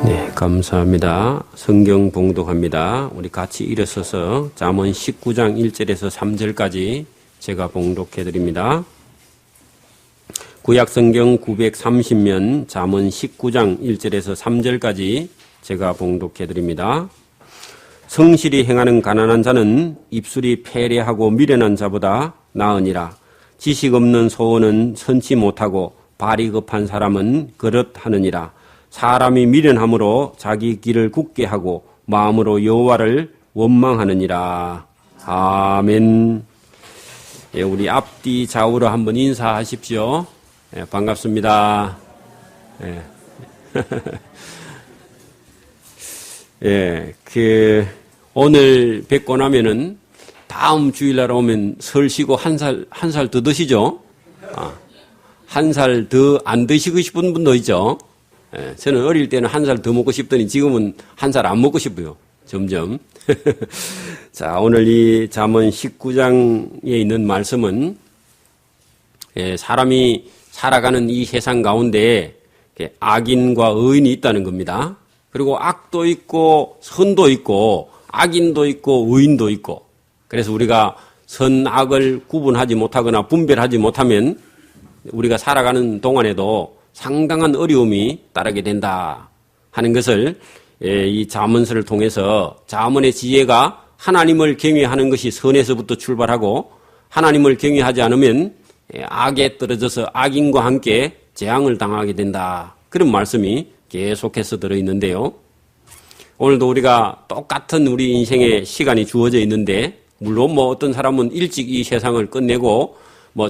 네, 감사합니다. 성경 봉독합니다. 우리 같이 일어서서 잠언 19장 1절에서 3절까지 제가 봉독해 드립니다. 구약 성경 930면 잠언 19장 1절에서 3절까지 제가 봉독해 드립니다. 성실히 행하는 가난한 자는 입술이 패례하고 미련한 자보다 나으니라. 지식 없는 소원은 선치 못하고 발이 급한 사람은 그릇하느니라. 사람이 미련함으로 자기 길을 굳게 하고 마음으로 여호와를 원망하느니라. 아멘. 예, 우리 앞뒤 좌우로 한번 인사하십시오. 예, 반갑습니다. 예. 예, 오늘 뵙고 나면은 다음 주일날 오면 설 쉬고 한 살 더 드시죠? 한 살 더 안 드시고 싶은 분도 있죠? 예, 저는 어릴 때는 한 살 더 먹고 싶더니 지금은 한 살 안 먹고 싶어요. 점점. 자, 오늘 이 잠언 19장에 있는 말씀은 사람이 살아가는 이 세상 가운데 악인과 의인이 있다는 겁니다. 그리고 악도 있고 선도 있고 악인도 있고 의인도 있고, 그래서 우리가 선, 악을 구분하지 못하거나 분별하지 못하면 우리가 살아가는 동안에도 상당한 어려움이 따르게 된다 하는 것을 이 잠언서를 통해서, 잠언의 지혜가 하나님을 경외하는 것이 선에서부터 출발하고 하나님을 경외하지 않으면 악에 떨어져서 악인과 함께 재앙을 당하게 된다, 그런 말씀이 계속해서 들어있는데요. 오늘도 우리가 똑같은 우리 인생의 시간이 주어져 있는데, 물론 어떤 사람은 일찍 이 세상을 끝내고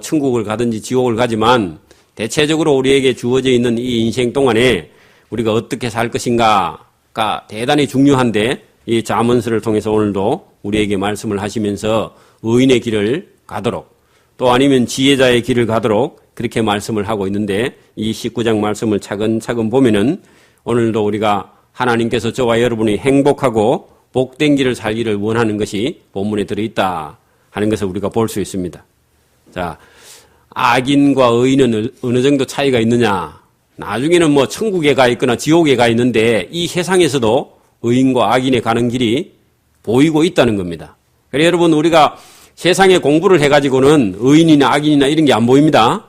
천국을 가든지 지옥을 가지만, 대체적으로 우리에게 주어져 있는 이 인생 동안에 우리가 어떻게 살 것인가가 대단히 중요한데, 이 잠언서를 통해서 오늘도 우리에게 말씀을 하시면서 의인의 길을 가도록, 또 아니면 지혜자의 길을 가도록 그렇게 말씀을 하고 있는데, 이 19장 말씀을 차근차근 보면은 오늘도 우리가 하나님께서 저와 여러분이 행복하고 복된 길을 살기를 원하는 것이 본문에 들어있다 하는 것을 우리가 볼 수 있습니다. 자, 악인과 의인은 어느 정도 차이가 있느냐? 나중에는 천국에 가 있거나 지옥에 가 있는데 이 세상에서도 의인과 악인의 가는 길이 보이고 있다는 겁니다. 그래서 여러분, 우리가 세상에 공부를 해가지고는 의인이나 악인이나 이런 게 안 보입니다.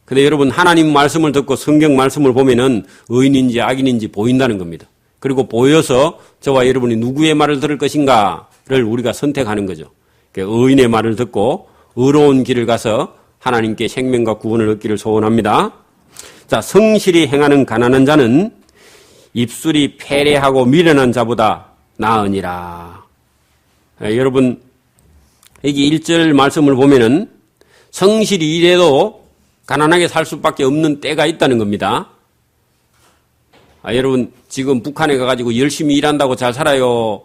근데 여러분, 하나님 말씀을 듣고 성경 말씀을 보면은 의인인지 악인인지 보인다는 겁니다. 그리고 보여서 저와 여러분이 누구의 말을 들을 것인가를 우리가 선택하는 거죠. 의인의 말을 듣고 의로운 길을 가서 하나님께 생명과 구원을 얻기를 소원합니다. 자, 성실히 행하는 가난한 자는 입술이 패례하고 미련한 자보다 나으니라. 여러분, 여기 1절 말씀을 보면은 성실히 일해도 가난하게 살 수밖에 없는 때가 있다는 겁니다. 여러분, 지금 북한에 가가지고 열심히 일한다고 잘 살아요.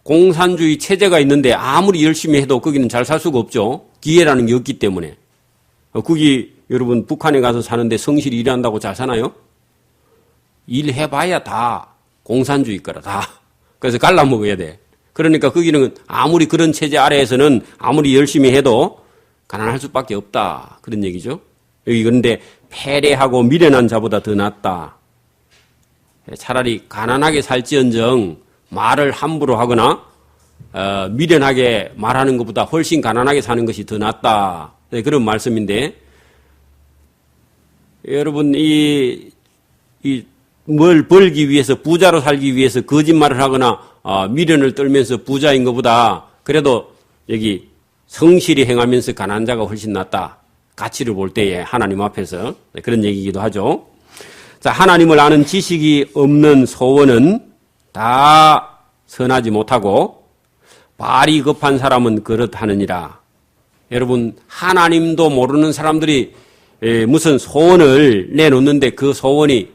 공산주의 체제가 있는데 아무리 열심히 해도 거기는 잘 살 수가 없죠. 기회라는 게 없기 때문에. 거기 여러분, 북한에 가서 사는데 성실히 일한다고 잘 사나요? 일해봐야 다 공산주의 거라, 다. 그래서 갈라먹어야 돼. 그러니까 거기는 아무리 그런 체제 아래에서는 아무리 열심히 해도 가난할 수밖에 없다, 그런 얘기죠. 여기 그런데 패례하고 미련한 자보다 더 낫다. 차라리 가난하게 살지언정 말을 함부로 하거나 미련하게 말하는 것보다 훨씬 가난하게 사는 것이 더 낫다, 그런 말씀인데, 여러분, 뭘 벌기 위해서, 부자로 살기 위해서 거짓말을 하거나 미련을 떨면서 부자인 것보다 그래도 여기 성실히 행하면서 가난한 자가 훨씬 낫다, 가치를 볼 때에 하나님 앞에서, 그런 얘기이기도 하죠. 자, 하나님을 아는 지식이 없는 소원은 다 선하지 못하고 발이 급한 사람은 그릇하느니라. 여러분, 하나님도 모르는 사람들이 무슨 소원을 내놓는데 그 소원이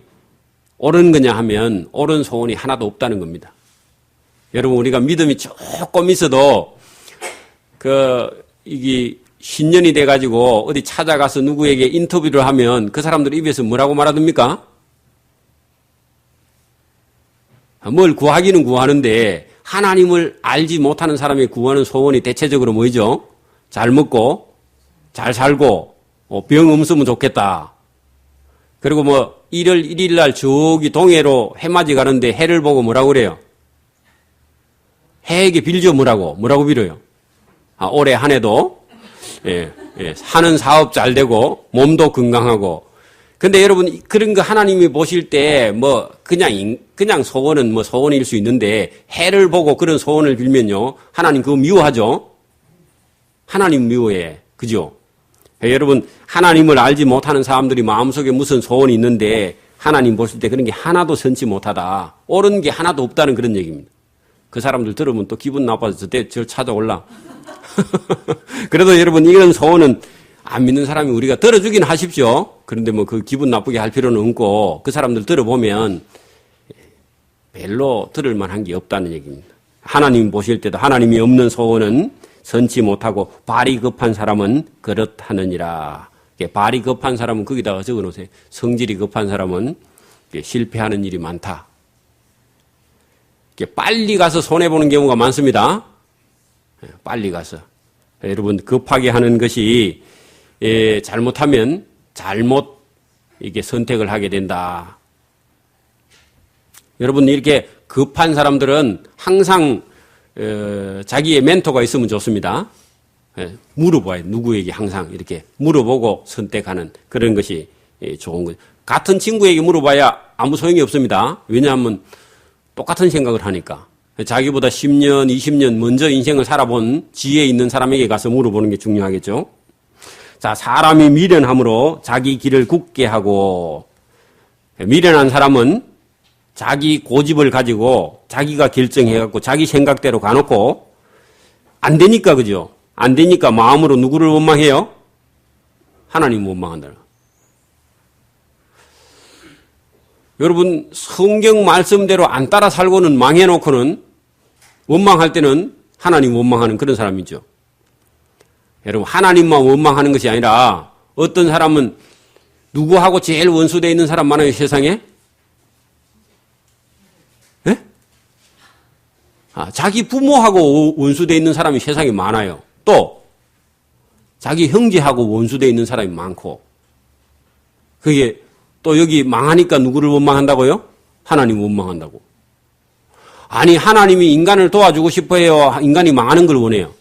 옳은 거냐 하면 옳은 소원이 하나도 없다는 겁니다. 여러분, 우리가 믿음이 조금 있어도 이게 신년이 돼가지고 어디 찾아가서 누구에게 인터뷰를 하면 그 사람들 입에서 뭐라고 말하듭니까? 뭘 구하기는 구하는데 하나님을 알지 못하는 사람이 구하는 소원이 대체적으로 뭐죠? 잘 먹고 잘 살고 병 없으면 좋겠다. 그리고 뭐 1월 1일 날 저기 동해로 해맞이 가는데 해를 보고 뭐라고 그래요? 해에게 빌죠 뭐라고 빌어요? 올해 한 해도 하는 사업 잘 되고 몸도 건강하고. 근데 여러분 그런 거 하나님이 보실 때 뭐 그냥 소원은 뭐 소원일 수 있는데 해를 보고 그런 소원을 빌면요 하나님 그거 미워하죠. 하나님 미워해. 그죠? 여러분 하나님을 알지 못하는 사람들이 마음속에 무슨 소원이 있는데 하나님 보실 때 그런 게 하나도 선치 못하다. 옳은 게 하나도 없다는 그런 얘기입니다. 그 사람들 들으면 또 기분 나빠서 저 찾아올라. 그래도 여러분 이런 소원은 안 믿는 사람이 우리가 들어주긴 하십시오. 그런데 뭐 그 기분 나쁘게 할 필요는 없고 그 사람들 들어보면 별로 들을 만한 게 없다는 얘기입니다. 하나님 보실 때도 하나님이 없는 소원은 선치 못하고 발이 급한 사람은 그렇다느니라. 발이 급한 사람은 거기다가 적어놓으세요. 성질이 급한 사람은 실패하는 일이 많다. 빨리 가서 손해보는 경우가 많습니다. 빨리 가서. 여러분 급하게 하는 것이 잘못하면 잘못 이게 선택을 하게 된다. 여러분 이렇게 급한 사람들은 항상 자기의 멘토가 있으면 좋습니다. 물어봐요. 누구에게 항상 이렇게 물어보고 선택하는 그런 것이 좋은 거죠. 같은 친구에게 물어봐야 아무 소용이 없습니다. 왜냐하면 똑같은 생각을 하니까. 자기보다 10년, 20년 먼저 인생을 살아본 지혜 있는 사람에게 가서 물어보는 게 중요하겠죠. 자, 사람이 미련함으로 자기 길을 굳게 하고, 미련한 사람은 자기 고집을 가지고 자기가 결정해갖고 자기 생각대로 가놓고 안 되니까 그죠? 안 되니까 마음으로 누구를 원망해요? 하나님 원망한다. 여러분 성경 말씀대로 안 따라 살고는 망해놓고는 원망할 때는 하나님 원망하는 그런 사람이죠. 여러분 하나님만 원망하는 것이 아니라 어떤 사람은 누구하고 제일 원수되어 있는 사람 많아요 세상에? 예? 자기 부모하고 원수되어 있는 사람이 세상에 많아요. 또 자기 형제하고 원수되어 있는 사람이 많고 그게 또 여기 망하니까 누구를 원망한다고요? 하나님 원망한다고. 아니 하나님이 인간을 도와주고 싶어요? 인간이 망하는 걸 원해요?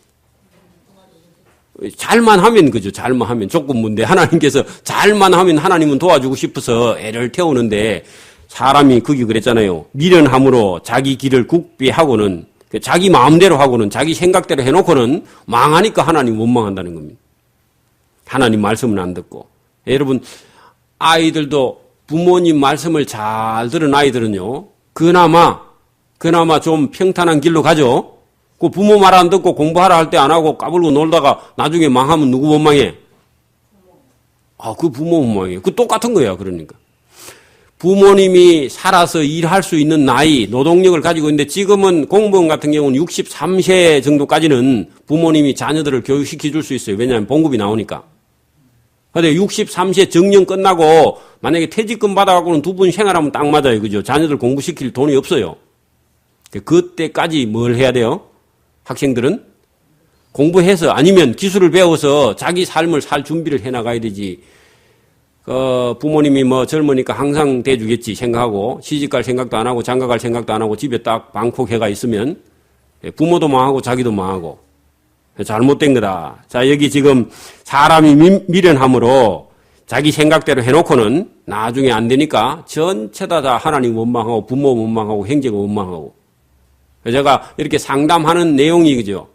잘만 하면 그죠. 잘만 하면 조건문데 하나님께서 잘만 하면 하나님은 도와주고 싶어서 애를 태우는데 사람이 거기 그랬잖아요. 미련함으로 자기 길을 굳게 하고는 자기 마음대로 하고는 자기 생각대로 해놓고는 망하니까 하나님 원망한다는 겁니다. 하나님 말씀은 안 듣고. 여러분 아이들도 부모님 말씀을 잘 들은 아이들은요. 그나마 좀 평탄한 길로 가죠. 그 부모 말 안 듣고 공부하라 할 때 안 하고 까불고 놀다가 나중에 망하면 누구 원망해? 그 부모 원망이에요. 그 똑같은 거야. 그러니까. 부모님이 살아서 일할 수 있는 나이, 노동력을 가지고 있는데 지금은 공무원 같은 경우는 63세 정도까지는 부모님이 자녀들을 교육시켜 줄 수 있어요. 왜냐하면 봉급이 나오니까. 근데 63세 정년 끝나고 만약에 퇴직금 받아갖고는 두 분 생활하면 딱 맞아요. 그죠? 자녀들 공부시킬 돈이 없어요. 그때까지 뭘 해야 돼요? 학생들은 공부해서 아니면 기술을 배워서 자기 삶을 살 준비를 해나가야 되지. 부모님이 뭐 젊으니까 항상 대주겠지 생각하고 시집갈 생각도 안 하고 장가갈 생각도 안 하고 집에 딱 방콕해가 있으면 부모도 망하고 자기도 망하고 잘못된 거다. 자, 여기 지금 사람이 미련함으로 자기 생각대로 해놓고는 나중에 안 되니까 전체 다 하나님 원망하고 부모 원망하고 형제가 원망하고. 제가 이렇게 상담하는 내용이 그죠.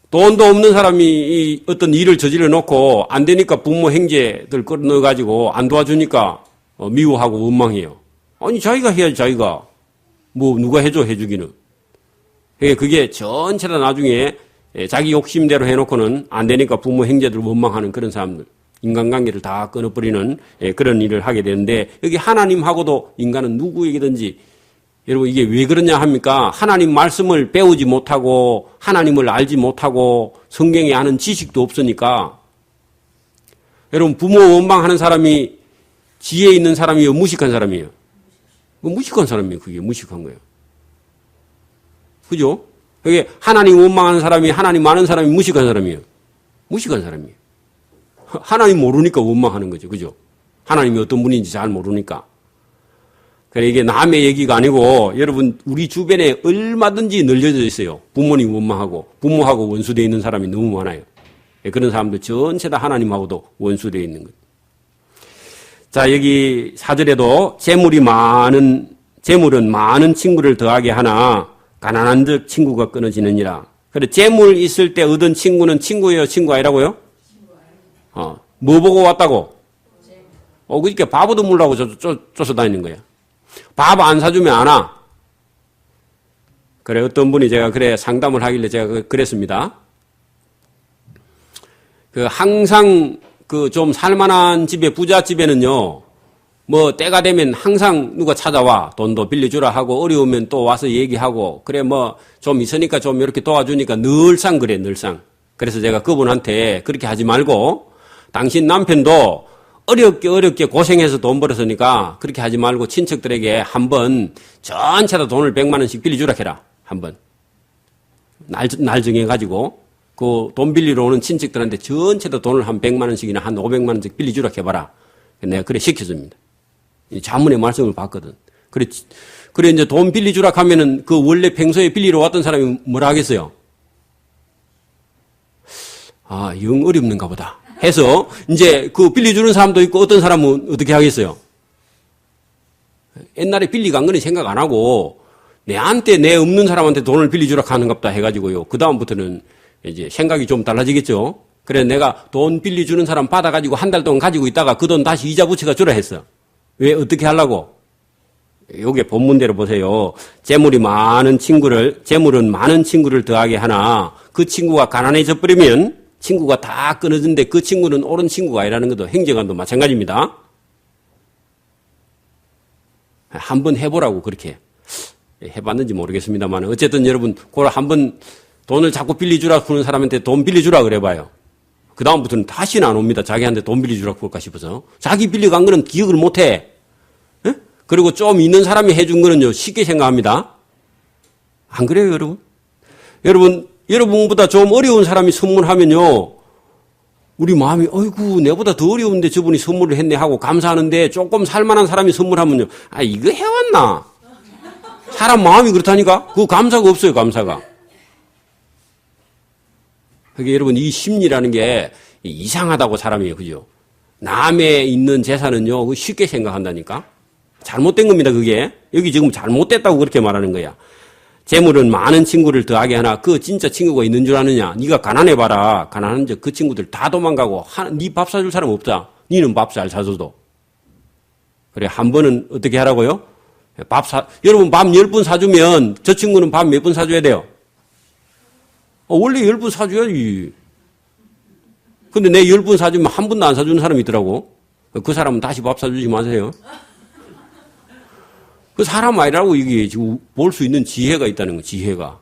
돈도 없는 사람이 어떤 일을 저질러 놓고 안 되니까 부모 형제들 끌어넣어가지고 안 도와주니까 미워하고 원망해요. 아니 자기가 해야지 자기가. 뭐 누가 해주기는. 그게 전체 다 나중에 자기 욕심대로 해놓고는 안 되니까 부모 형제들 원망하는 그런 사람들. 인간관계를 다 끊어버리는 그런 일을 하게 되는데 여기 하나님하고도 인간은 누구에게든지 여러분 이게 왜 그러냐 합니까? 하나님 말씀을 배우지 못하고 하나님을 알지 못하고 성경에 아는 지식도 없으니까 여러분 부모 원망하는 사람이 지혜 있는 사람이요 무식한 사람이에요? 무식한 사람이에요. 그게 무식한 거예요. 그죠? 그게 하나님 원망하는 사람이 하나님 아는 사람이 무식한 사람이에요. 무식한 사람이에요. 하나님 모르니까 원망하는 거죠. 그죠? 하나님이 어떤 분인지 잘 모르니까. 그래 이게 남의 얘기가 아니고 여러분 우리 주변에 얼마든지 널려져 있어요. 부모님 원망하고 부모하고 원수되어 있는 사람이 너무 많아요. 그런 사람들 전체 다 하나님하고도 원수되어 있는 거예요. 자 여기 4절에도 재물은 많은 친구를 더하게 하나 가난한 즉 친구가 끊어지느니라. 그래 재물 있을 때 얻은 친구는 친구예요, 친구 아니라고요? 뭐 보고 왔다고? 그러니까 밥 얻어물라고 쫓아다니는 거야. 밥 안 사주면 안 와. 그래 어떤 분이 제가 그래 상담을 하길래 제가 그랬습니다. 항상 좀 살만한 집에 부잣집에는요. 뭐 때가 되면 항상 누가 찾아와 돈도 빌려주라 하고 어려우면 또 와서 얘기하고 그래 뭐 좀 있으니까 좀 이렇게 도와주니까 늘상 그래 늘상. 그래서 제가 그분한테 그렇게 하지 말고 당신 남편도 어렵게 고생해서 돈 벌었으니까 그렇게 하지 말고 친척들에게 한번 전체 다 돈을 100만 원씩 빌려주라 해라. 한번. 날 정해가지고 그 돈 빌리러 오는 친척들한테 전체 다 돈을 한 100만 원씩이나 한 500만 원씩 빌려주라 해봐라. 내가 그래 시켜줍니다. 자문의 말씀을 봤거든. 그래 이제 돈 빌려주라 하면은 그 원래 평소에 빌리러 왔던 사람이 뭐라 하겠어요? 영 어렵는가 보다. 해서 이제 그 빌려주는 사람도 있고 어떤 사람은 어떻게 하겠어요? 옛날에 빌리간 거는 생각 안 하고 내한테 내 없는 사람한테 돈을 빌려주라 하는갑다 해가지고요. 그 다음부터는 이제 생각이 좀 달라지겠죠. 그래 내가 돈 빌려주는 사람 받아가지고 한 달 동안 가지고 있다가 그 돈 다시 이자 붙여가 주라 했어. 왜 어떻게 하려고? 요게 본문대로 보세요. 재물은 많은 친구를 더하게 하나 그 친구가 가난해져 버리면 친구가 다 끊어진데 그 친구는 옳은 친구가 아니라는 것도 행정관도 마찬가지입니다. 한번 해보라고 그렇게 해봤는지 모르겠습니다만 어쨌든 여러분 그걸 한번 돈을 자꾸 빌려주라 하는 사람한테 돈 빌려주라 그래봐요. 그 다음부터는 다시는 안 옵니다. 자기한테 돈 빌려주라 그럴까 싶어서. 자기 빌려간 거는 기억을 못해. 에? 그리고 좀 있는 사람이 해준 거는요 쉽게 생각합니다. 안 그래요 여러분? 여러분보다 좀 어려운 사람이 선물하면요 우리 마음이 어이구 내보다 더 어려운데 저분이 선물을 했네 하고 감사하는데 조금 살만한 사람이 선물하면요 이거 해왔나? 사람 마음이 그렇다니까? 그 감사가 없어요 감사가. 그게 여러분 이 심리라는 게 이상하다고 사람이에요. 그죠? 남의 있는 재산은요 쉽게 생각한다니까? 잘못된 겁니다 그게. 여기 지금 잘못됐다고 그렇게 말하는 거야. 재물은 많은 친구를 더하게 하나 그 진짜 친구가 있는 줄 아느냐? 네가 가난해봐라. 가난한 적 그 친구들 다 도망가고 네 밥 사줄 사람 없다. 니는 밥 잘 사줘도. 그래 한 번은 어떻게 하라고요? 여러분 밥 10분 사주면 저 친구는 밥 몇 분 사줘야 돼요? 원래 10분 사줘야지. 근데 내 10분 사주면 한 분도 안 사주는 사람이 있더라고. 그 사람은 다시 밥 사주지 마세요. 그 사람 아니라고 이게 지금 볼 수 있는 지혜가 있다는 거, 지혜가.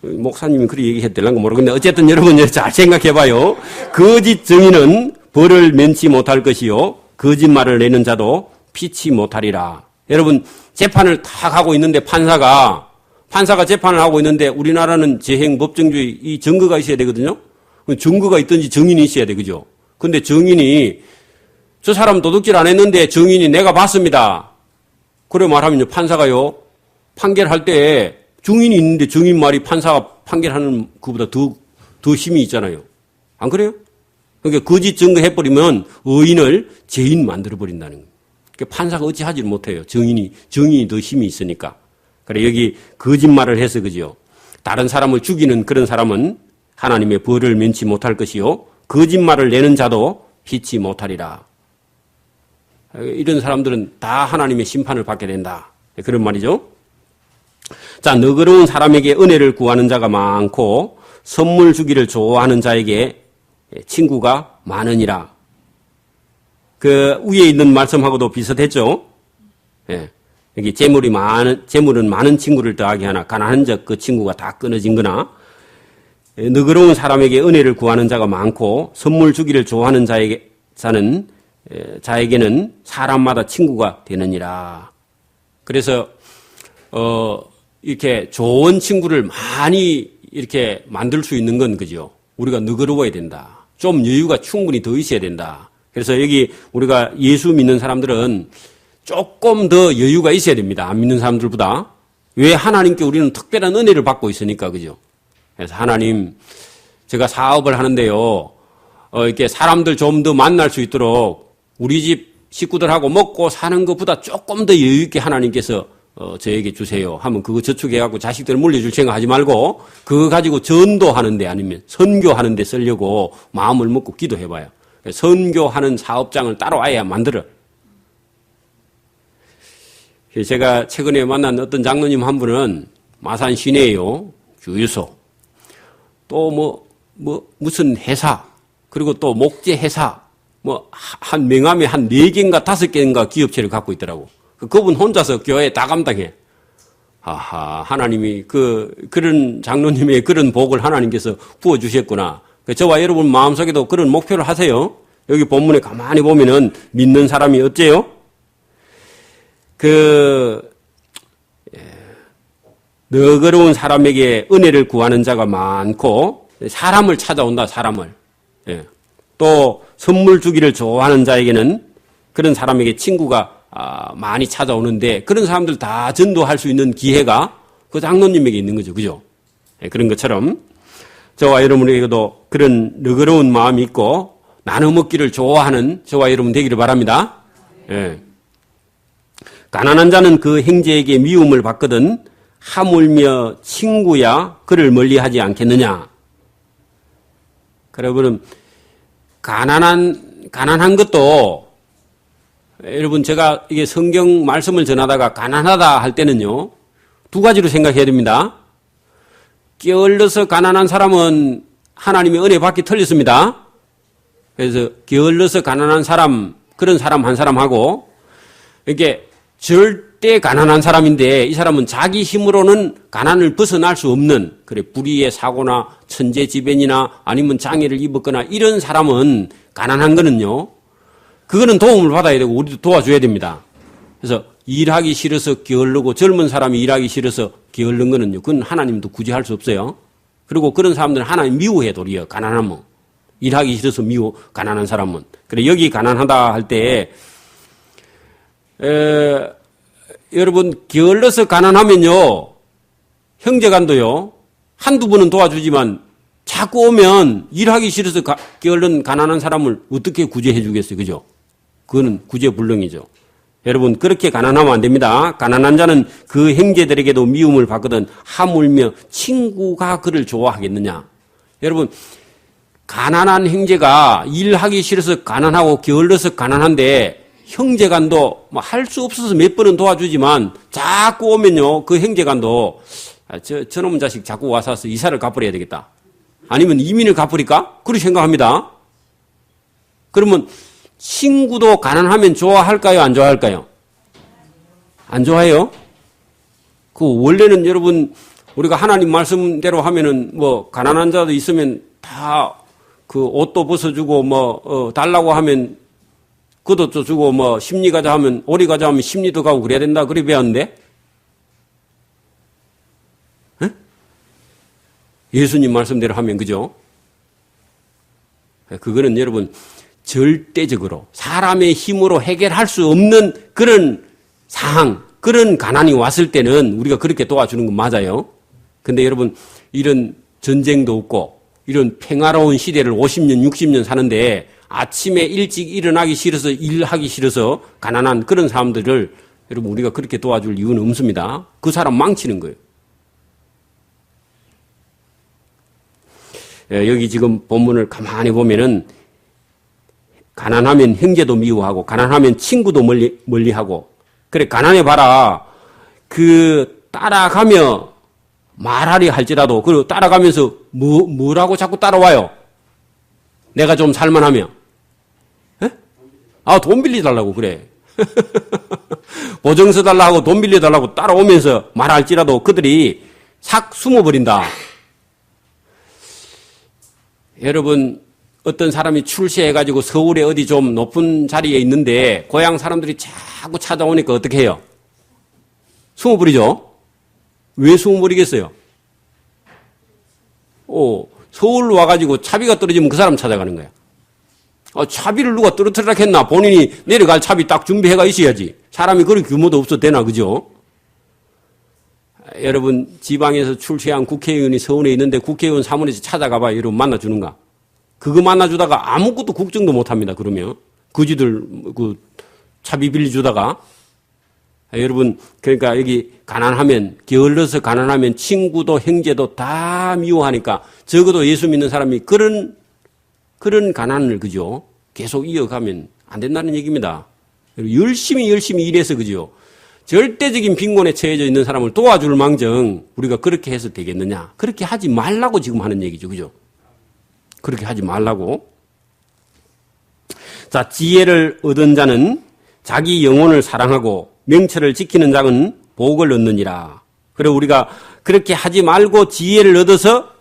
목사님이 그렇게 얘기했더란 거 모르겠는데 어쨌든 여러분 잘 생각해봐요. 거짓 증인은 벌을 면치 못할 것이요. 거짓말을 내는 자도 피치 못하리라. 여러분 재판을 다 하고 있는데 판사가 재판을 하고 있는데 우리나라는 재행법정주의 이 증거가 있어야 되거든요. 증거가 있든지 증인이 있어야 돼. 그죠? 근데 증인이 저 사람 도둑질 안 했는데 증인이 내가 봤습니다. 그래 말하면요. 판사가요. 판결할 때 증인이 있는데 증인 말이 판사가 판결하는 것보다 더 힘이 있잖아요. 안 그래요? 그러니까 거짓 증거해버리면 의인을 죄인 만들어버린다는 거예요. 그러니까 판사가 어찌하지 못해요. 증인이 더 힘이 있으니까. 그래 여기 거짓말을 해서 그죠. 다른 사람을 죽이는 그런 사람은 하나님의 벌을 면치 못할 것이요. 거짓말을 내는 자도 피치 못하리라. 이런 사람들은 다 하나님의 심판을 받게 된다. 그런 말이죠. 자, 너그러운 사람에게 은혜를 구하는 자가 많고 선물 주기를 좋아하는 자에게 친구가 많으니라. 그 위에 있는 말씀하고도 비슷했죠. 예. 여기 재물은 많은 친구를 더하게 하나 가난한 적 그 친구가 다 끊어진 거나 너그러운 사람에게 은혜를 구하는 자가 많고 선물 주기를 좋아하는 자에게는 사람마다 친구가 되느니라. 그래서 이렇게 좋은 친구를 많이 이렇게 만들 수 있는 건 그죠. 우리가 너그러워야 된다. 좀 여유가 충분히 더 있어야 된다. 그래서 여기 우리가 예수 믿는 사람들은 조금 더 여유가 있어야 됩니다. 안 믿는 사람들보다. 왜? 하나님께 우리는 특별한 은혜를 받고 있으니까, 그죠? 그래서 하나님, 제가 사업을 하는데요, 이렇게 사람들 좀 더 만날 수 있도록 우리 집 식구들하고 먹고 사는 것보다 조금 더 여유 있게 하나님께서 저에게 주세요 하면 그거 저축해갖고 자식들 물려줄 생각하지 말고 그거 가지고 전도하는데 아니면 선교하는데 쓰려고 마음을 먹고 기도해봐요. 선교하는 사업장을 따로 아예 만들어. 제가 최근에 만난 어떤 장로님 한 분은 마산 시내에요. 주유소. 또 무슨 회사. 그리고 또 목재 회사. 한 명함에 한 4개인가 5개인가 기업체를 갖고 있더라고. 그분 혼자서 교회 다 감당해. 아하, 하나님이 그런 장로님의 그런 복을 하나님께서 부어주셨구나. 저와 여러분 마음속에도 그런 목표를 하세요. 여기 본문에 가만히 보면은 믿는 사람이 어째요? 너그러운 사람에게 은혜를 구하는 자가 많고, 사람을 찾아온다, 사람을. 예. 또, 선물 주기를 좋아하는 자에게는 그런 사람에게 친구가 많이 찾아오는데, 그런 사람들 다 전도할 수 있는 기회가 그 장로님에게 있는 거죠. 그죠? 예, 그런 것처럼, 저와 여러분에게도 그런 너그러운 마음이 있고, 나눠 먹기를 좋아하는 저와 여러분 되기를 바랍니다. 예. 가난한 자는 그 형제에게 미움을 받거든 하물며 친구야 그를 멀리하지 않겠느냐. 여러분 가난한 것도 여러분 제가 이게 성경 말씀을 전하다가 가난하다 할 때는요 2가지로 생각해야 됩니다. 게을러서 가난한 사람은 하나님의 은혜 받기 틀렸습니다. 그래서 게을러서 가난한 사람 그런 사람 한 사람하고 이게 절대 가난한 사람인데 이 사람은 자기 힘으로는 가난을 벗어날 수 없는 그래 불의의 사고나 천재지변이나 아니면 장애를 입었거나 이런 사람은 가난한 거는요. 그거는 도움을 받아야 되고 우리도 도와줘야 됩니다. 그래서 일하기 싫어서 게을르고 젊은 사람이 일하기 싫어서 게을른 거는요. 그건 하나님도 구제할 수 없어요. 그리고 그런 사람들은 하나님 미워해 도리어 가난하면. 일하기 싫어서 가난한 사람은. 그래 여기 가난하다 할 때 여러분, 게을러서 가난하면요, 형제간도요, 한두 번은 도와주지만, 자꾸 오면 일하기 싫어서 게을른 가난한 사람을 어떻게 구제해 주겠어요, 그죠? 그거는 구제불능이죠. 여러분, 그렇게 가난하면 안 됩니다. 가난한 자는 그 형제들에게도 미움을 받거든 하물며 친구가 그를 좋아하겠느냐. 여러분, 가난한 형제가 일하기 싫어서 가난하고 게을러서 가난한데, 형제간도 할 수 없어서 몇 번은 도와주지만 자꾸 오면요 그 형제간도 저놈 자식 자꾸 와서 이사를 갚으려야 되겠다. 아니면 이민을 갚으리까? 그렇게 생각합니다. 그러면 친구도 가난하면 좋아할까요? 안 좋아할까요? 안 좋아해요? 원래는 여러분 우리가 하나님 말씀대로 하면은 가난한 자도 있으면 다 옷도 벗어주고 달라고 하면 그것도 주고 심리 가자 하면 오리 가자 하면 심리도 가고 그래야 된다 그래 배웠는데 에? 예수님 말씀대로 하면 그죠? 그거는 여러분 절대적으로 사람의 힘으로 해결할 수 없는 그런 상황 그런 가난이 왔을 때는 우리가 그렇게 도와주는 건 맞아요. 근데 여러분 이런 전쟁도 없고 이런 평화로운 시대를 50년 60년 사는데 아침에 일찍 일어나기 싫어서 일하기 싫어서 가난한 그런 사람들을 여러분 우리가 그렇게 도와줄 이유는 없습니다. 그 사람 망치는 거예요. 여기 지금 본문을 가만히 보면은 가난하면 형제도 미워하고 가난하면 친구도 멀리하고 그래 가난해 봐라. 따라가며 말하리 할지라도 그리고 따라가면서 뭐라고 자꾸 따라와요. 내가 좀 살만하면 돈 빌려달라고 그래. 보증서 달라고 돈 빌려달라고 따라오면서 말할지라도 그들이 싹 숨어버린다. 여러분 어떤 사람이 출세해가지고 서울에 어디 좀 높은 자리에 있는데 고향 사람들이 자꾸 찾아오니까 어떻게 해요? 숨어버리죠? 왜 숨어버리겠어요? 서울로 와가지고 차비가 떨어지면 그 사람 찾아가는 거야. 차비를 누가 떨어뜨리라 했나? 본인이 내려갈 차비 딱 준비해가 있어야지. 사람이 그런 규모도 없어도 되나, 그죠? 여러분, 지방에서 출세한 국회의원이 서울에 있는데 국회의원 사무실에서 찾아가봐. 여러분 만나주는가? 그거 만나주다가 아무것도 국정도 못합니다. 그러면. 그지들, 차비 빌려주다가. 여러분, 그러니까 여기 가난하면, 게을러서 가난하면 친구도 형제도 다 미워하니까 적어도 예수 믿는 사람이 그런 가난을, 그죠? 계속 이어가면 안 된다는 얘기입니다. 열심히 일해서, 그죠? 절대적인 빈곤에 처해져 있는 사람을 도와줄 망정 우리가 그렇게 해서 되겠느냐? 그렇게 하지 말라고 지금 하는 얘기죠. 그죠? 그렇게 하지 말라고. 자, 지혜를 얻은 자는 자기 영혼을 사랑하고 명철을 지키는 자는 복을 얻느니라. 그리고 우리가 그렇게 하지 말고 지혜를 얻어서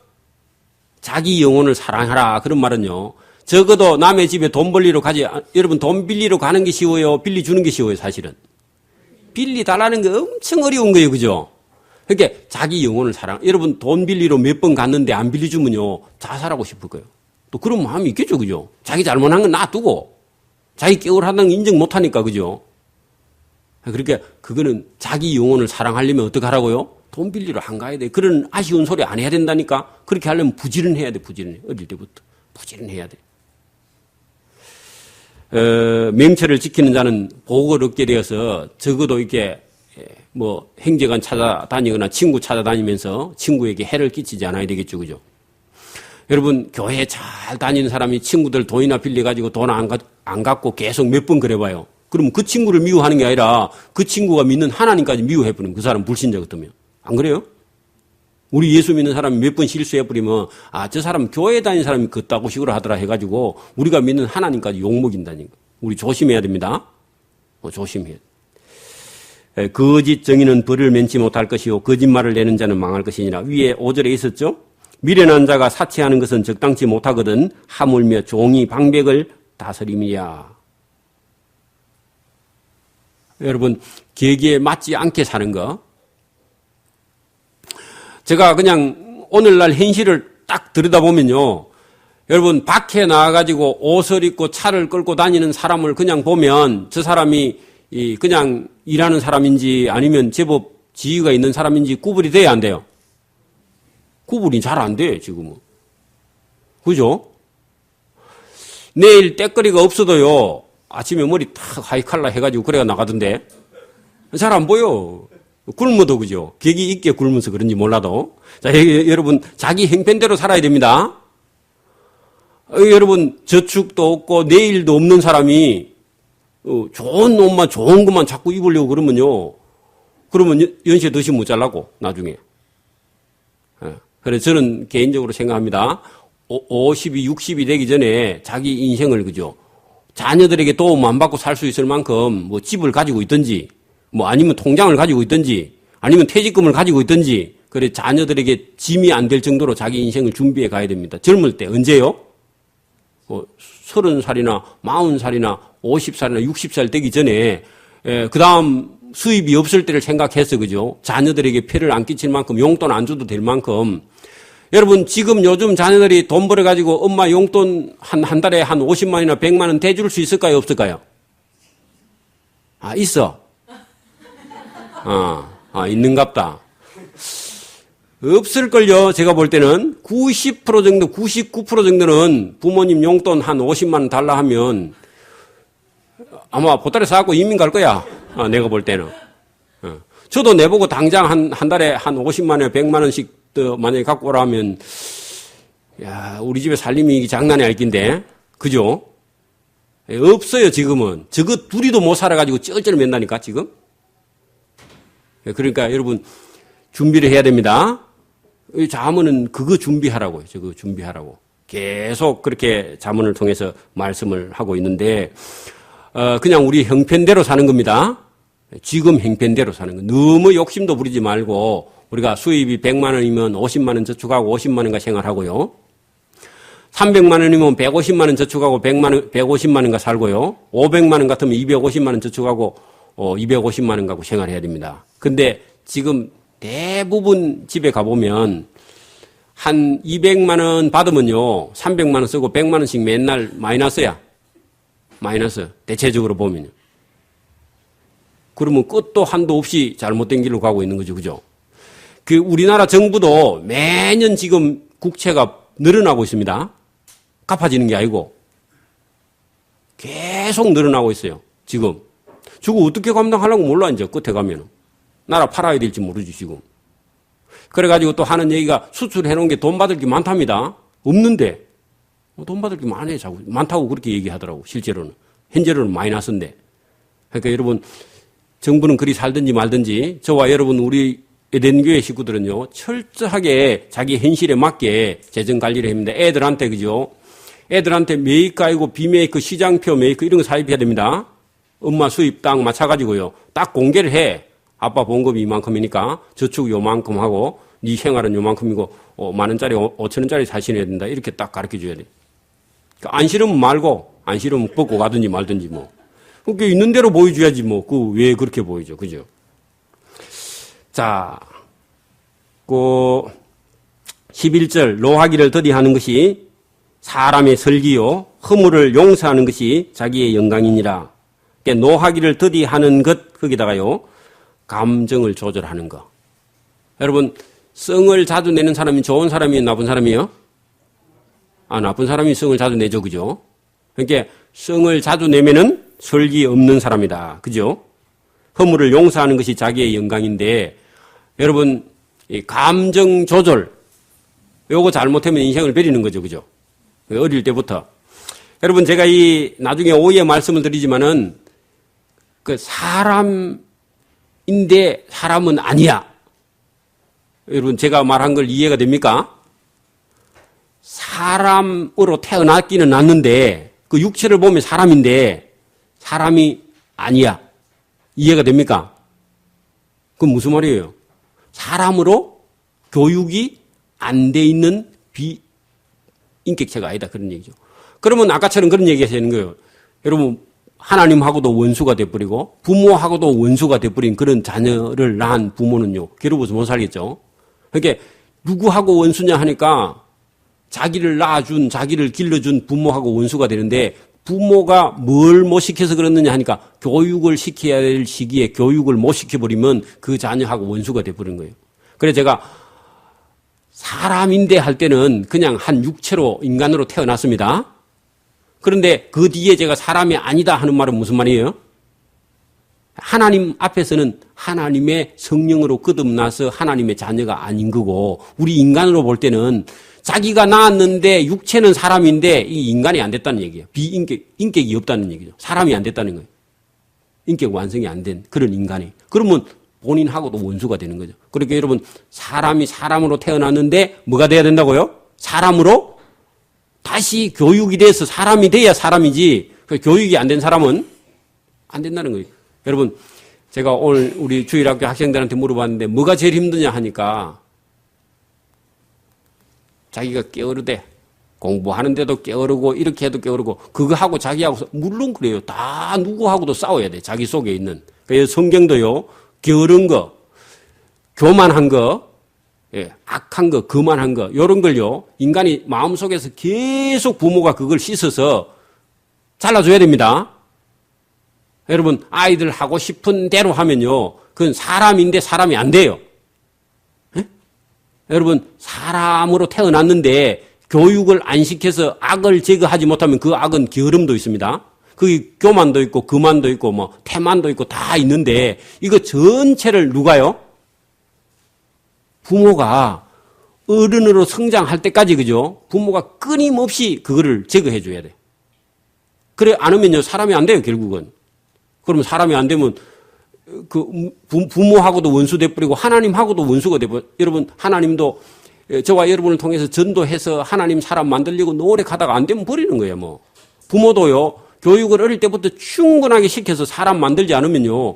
자기 영혼을 사랑하라. 그런 말은요. 적어도 남의 집에 돈 벌리러 가지. 여러분 돈 빌리러 가는 게 쉬워요? 빌리 주는 게 쉬워요? 사실은. 빌리 달라는 게 엄청 어려운 거예요. 그죠? 그러니까 자기 영혼을 사랑. 여러분 돈 빌리러 몇 번 갔는데 안 빌려주면요. 자살하고 싶을 거예요. 또 그런 마음이 있겠죠. 그죠? 자기 잘못한 건 놔두고 자기 깨울하다는 거 인정 못하니까. 그죠? 그러니까 그거는 자기 영혼을 사랑하려면 어떻게 하라고요? 돈 빌리러 안 가야 돼. 그런 아쉬운 소리 안 해야 된다니까. 그렇게 하려면 부지런해야 돼. 부지런해. 어릴 때부터. 부지런해야 돼. 명철을 지키는 자는 복을 얻게 되어서 적어도 이렇게 뭐 행제관 찾아다니거나 친구 찾아다니면서 친구에게 해를 끼치지 않아야 되겠죠. 그죠? 여러분 교회 잘 다니는 사람이 친구들 돈이나 빌려가지고 돈 안 갖고 계속 몇 번 그래봐요. 그러면 그 친구를 미워하는 게 아니라 그 친구가 믿는 하나님까지 미워해버리면 그 사람 불신자 같으면. 안 그래요? 우리 예수 믿는 사람이 몇 번 실수해버리면 저 사람 교회 다니는 사람이 그따구 식으로 하더라 해가지고 우리가 믿는 하나님까지 욕먹인다니까. 우리 조심해야 됩니다. 조심해야 돼. 거짓 정의는 벌을 면치 못할 것이요 거짓말을 내는 자는 망할 것이니라. 위에 5절에 있었죠. 미련한 자가 사치하는 것은 적당치 못하거든 하물며 종이 방백을 다스림이야. 여러분 계기에 맞지 않게 사는 거. 제가 그냥 오늘날 현실을 딱 들여다보면요. 여러분 밖에 나와가지고 옷을 입고 차를 끌고 다니는 사람을 그냥 보면 저 사람이 그냥 일하는 사람인지 아니면 제법 지위가 있는 사람인지 구분이 돼야 안 돼요? 구분이 잘 안 돼 지금은. 그죠? 내일 때거리가 없어도요. 아침에 머리 탁 하이칼라 해가지고 그래가 나가던데 잘 안 보여. 굶어도 그죠? 격이 있게 굶어서 그런지 몰라도. 자, 여러분 자기 형편대로 살아야 됩니다. 여러분 저축도 없고 내일도 없는 사람이 좋은 옷만 좋은 것만 자꾸 입으려고 그러면요. 그러면 연세 덫이 못 잘라고 나중에. 그래서 저는 개인적으로 생각합니다. 50이 60이 되기 전에 자기 인생을 그죠? 자녀들에게 도움 안 받고 살 수 있을 만큼 뭐 집을 가지고 있든지 뭐 아니면 통장을 가지고 있든지 아니면 퇴직금을 가지고 있든지 그래 자녀들에게 짐이 안 될 정도로 자기 인생을 준비해 가야 됩니다. 젊을 때 언제요? 30살이나 40살이나 50살이나 60살 되기 전에 그 다음 수입이 없을 때를 생각해서 그죠? 자녀들에게 폐를 안 끼칠 만큼 용돈 안 줘도 될 만큼 여러분 지금 요즘 자녀들이 돈 벌어가지고 엄마 용돈 한 달에 한 50만이나 100만원 대줄 수 있을까요? 없을까요? 있어. 있는갑다. 없을걸요. 제가 볼 때는 90% 정도, 99% 정도는 부모님 용돈 한 50만원 달라 하면 아마 보따리 싸갖고 이민 갈 거야. 내가 볼 때는. 저도 내보고 당장 한 달에 한 50만원, 100만원씩 만약에 갖고 오라 하면 야, 우리 집에 살림이 장난이 아닐 낀데. 그죠? 없어요, 지금은. 저거 둘이도 못 살아가지고 쩔쩔 맨다니까, 지금. 그러니까 여러분, 준비를 해야 됩니다. 자문은 그거 준비하라고요. 저거 준비하라고. 계속 그렇게 자문을 통해서 말씀을 하고 있는데, 그냥 우리 형편대로 사는 겁니다. 지금 형편대로 사는 거. 너무 욕심도 부리지 말고, 우리가 수입이 100만 원이면 50만 원 저축하고 50만 원가 생활하고요. 300만 원이면 150만 원 저축하고 150만 원가 살고요. 500만 원 같으면 250만 원 저축하고 250만 원 갖고 생활해야 됩니다. 근데 지금 대부분 집에 가보면 한 200만 원 받으면요. 300만 원 쓰고 100만 원씩 맨날 마이너스야. 마이너스. 대체적으로 보면요. 그러면 끝도 한도 없이 잘못된 길로 가고 있는 거죠. 그죠? 그 우리나라 정부도 매년 지금 국채가 늘어나고 있습니다. 갚아지는 게 아니고 계속 늘어나고 있어요. 지금. 저거 어떻게 감당하려고 몰라 이제 끝에 가면은. 나라 팔아야 될지 모르지 지금. 그래가지고 또 하는 얘기가 수출해 놓은 게 돈 받을 게 많답니다. 없는데 돈 받을 게 많아요. 자꾸 많다고 그렇게 얘기하더라고. 실제로는. 현재로는 마이너스인데. 그러니까 여러분 정부는 그리 살든지 말든지 저와 여러분 우리 에덴교회 식구들은요 철저하게 자기 현실에 맞게 재정 관리를 합니다. 애들한테 그죠? 애들한테 매입가이고 비매입 시장표 매입 이런 거 사입해야 됩니다. 엄마 수입 딱 맞춰가지고요. 딱 공개를 해. 아빠 봉급이 이만큼이니까 저축 요만큼 하고 네 생활은 요만큼이고 10,000원짜리 5,000원짜리 사신해야 된다. 이렇게 딱 가르쳐줘야 돼. 그러니까 안 싫으면 말고 안 싫으면 뻗고 가든지 말든지 뭐. 그게 있는 대로 보여줘야지 뭐. 그 왜 그렇게 보이죠. 그죠? 자, 그 11절 노하기를 더디하는 것이 사람의 설기요 허물을 용서하는 것이 자기의 영광이니라. 그러니까 노하기를 더디하는 것 거기다가요 감정을 조절하는 거. 여러분 성을 자주 내는 사람이 좋은 사람이에요, 나쁜 사람이에요? 나쁜 사람이 성을 자주 내죠, 그죠? 그러니까 성을 자주 내면은 설기 없는 사람이다, 그죠? 허물을 용서하는 것이 자기의 영광인데, 여러분 이 감정 조절 요거 잘못하면 인생을 버리는 거죠, 그죠? 어릴 때부터. 여러분 제가 이 나중에 오후에 말씀을 드리지만은 그 사람인데 사람은 아니야. 여러분 제가 말한 걸 이해가 됩니까? 사람으로 태어났기는 났는데 그 육체를 보면 사람인데 사람이 아니야. 이해가 됩니까? 그건 무슨 말이에요? 사람으로 교육이 안 돼 있는 비인격체가 아니다. 그런 얘기죠. 그러면 아까처럼 그런 얘기 하시는 거예요. 여러분 하나님하고도 원수가 돼버리고 부모하고도 원수가 돼버린 그런 자녀를 낳은 부모는요. 괴로워서 못 살겠죠. 그러니까 누구하고 원수냐 하니까 자기를 낳아준 자기를 길러준 부모하고 원수가 되는데 부모가 뭘 못 시켜서 그렇느냐 하니까 교육을 시켜야 될 시기에 교육을 못 시켜버리면 그 자녀하고 원수가 돼버린 거예요. 그래서 제가 사람인데 할 때는 그냥 한 육체로 인간으로 태어났습니다. 그런데 그 뒤에 제가 사람이 아니다 하는 말은 무슨 말이에요? 하나님 앞에서는 하나님의 성령으로 거듭나서 하나님의 자녀가 아닌 거고 우리 인간으로 볼 때는 자기가 낳았는데 육체는 사람인데 이 인간이 안 됐다는 얘기예요. 인격이 없다는 얘기죠. 사람이 안 됐다는 거예요. 인격 완성이 안 된 그런 인간이. 그러면 본인하고도 원수가 되는 거죠. 그러니까 여러분 사람이 사람으로 태어났는데 뭐가 돼야 된다고요? 사람으로 다시 교육이 돼서 사람이 돼야 사람이지 교육이 안 된 사람은 안 된다는 거예요. 여러분 제가 오늘 우리 주일학교 학생들한테 물어봤는데 뭐가 제일 힘드냐 하니까 자기가 게으르대. 공부하는데도 게으르고 이렇게 해도 게으르고 그거 하고 자기하고 물론 그래요. 다 누구하고도 싸워야 돼. 자기 속에 있는. 그래서 성경도요. 게으른 거, 교만한 거, 악한 거, 거만한 거 이런 걸요. 인간이 마음속에서 계속 부모가 그걸 씻어서 잘라줘야 됩니다. 여러분 아이들 하고 싶은 대로 하면요. 그건 사람인데 사람이 안 돼요. 여러분 사람으로 태어났는데 교육을 안 시켜서 악을 제거하지 못하면 그 악은 게으름도 있습니다. 그 교만도 있고 거만도 있고 뭐 태만도 있고 다 있는데 이거 전체를 누가요? 부모가 어른으로 성장할 때까지 그죠? 부모가 끊임없이 그거를 제거해 줘야 돼. 그래 안 하면요 사람이 안 돼요 결국은. 그러면 사람이 안 되면 그 부모하고도 원수 돼버리고 하나님하고도 원수가 돼버려. 여러분 하나님도 저와 여러분을 통해서 전도해서 하나님 사람 만들려고 노력하다가 안 되면 버리는 거예요. 뭐 부모도요 교육을 어릴 때부터 충분하게 시켜서 사람 만들지 않으면요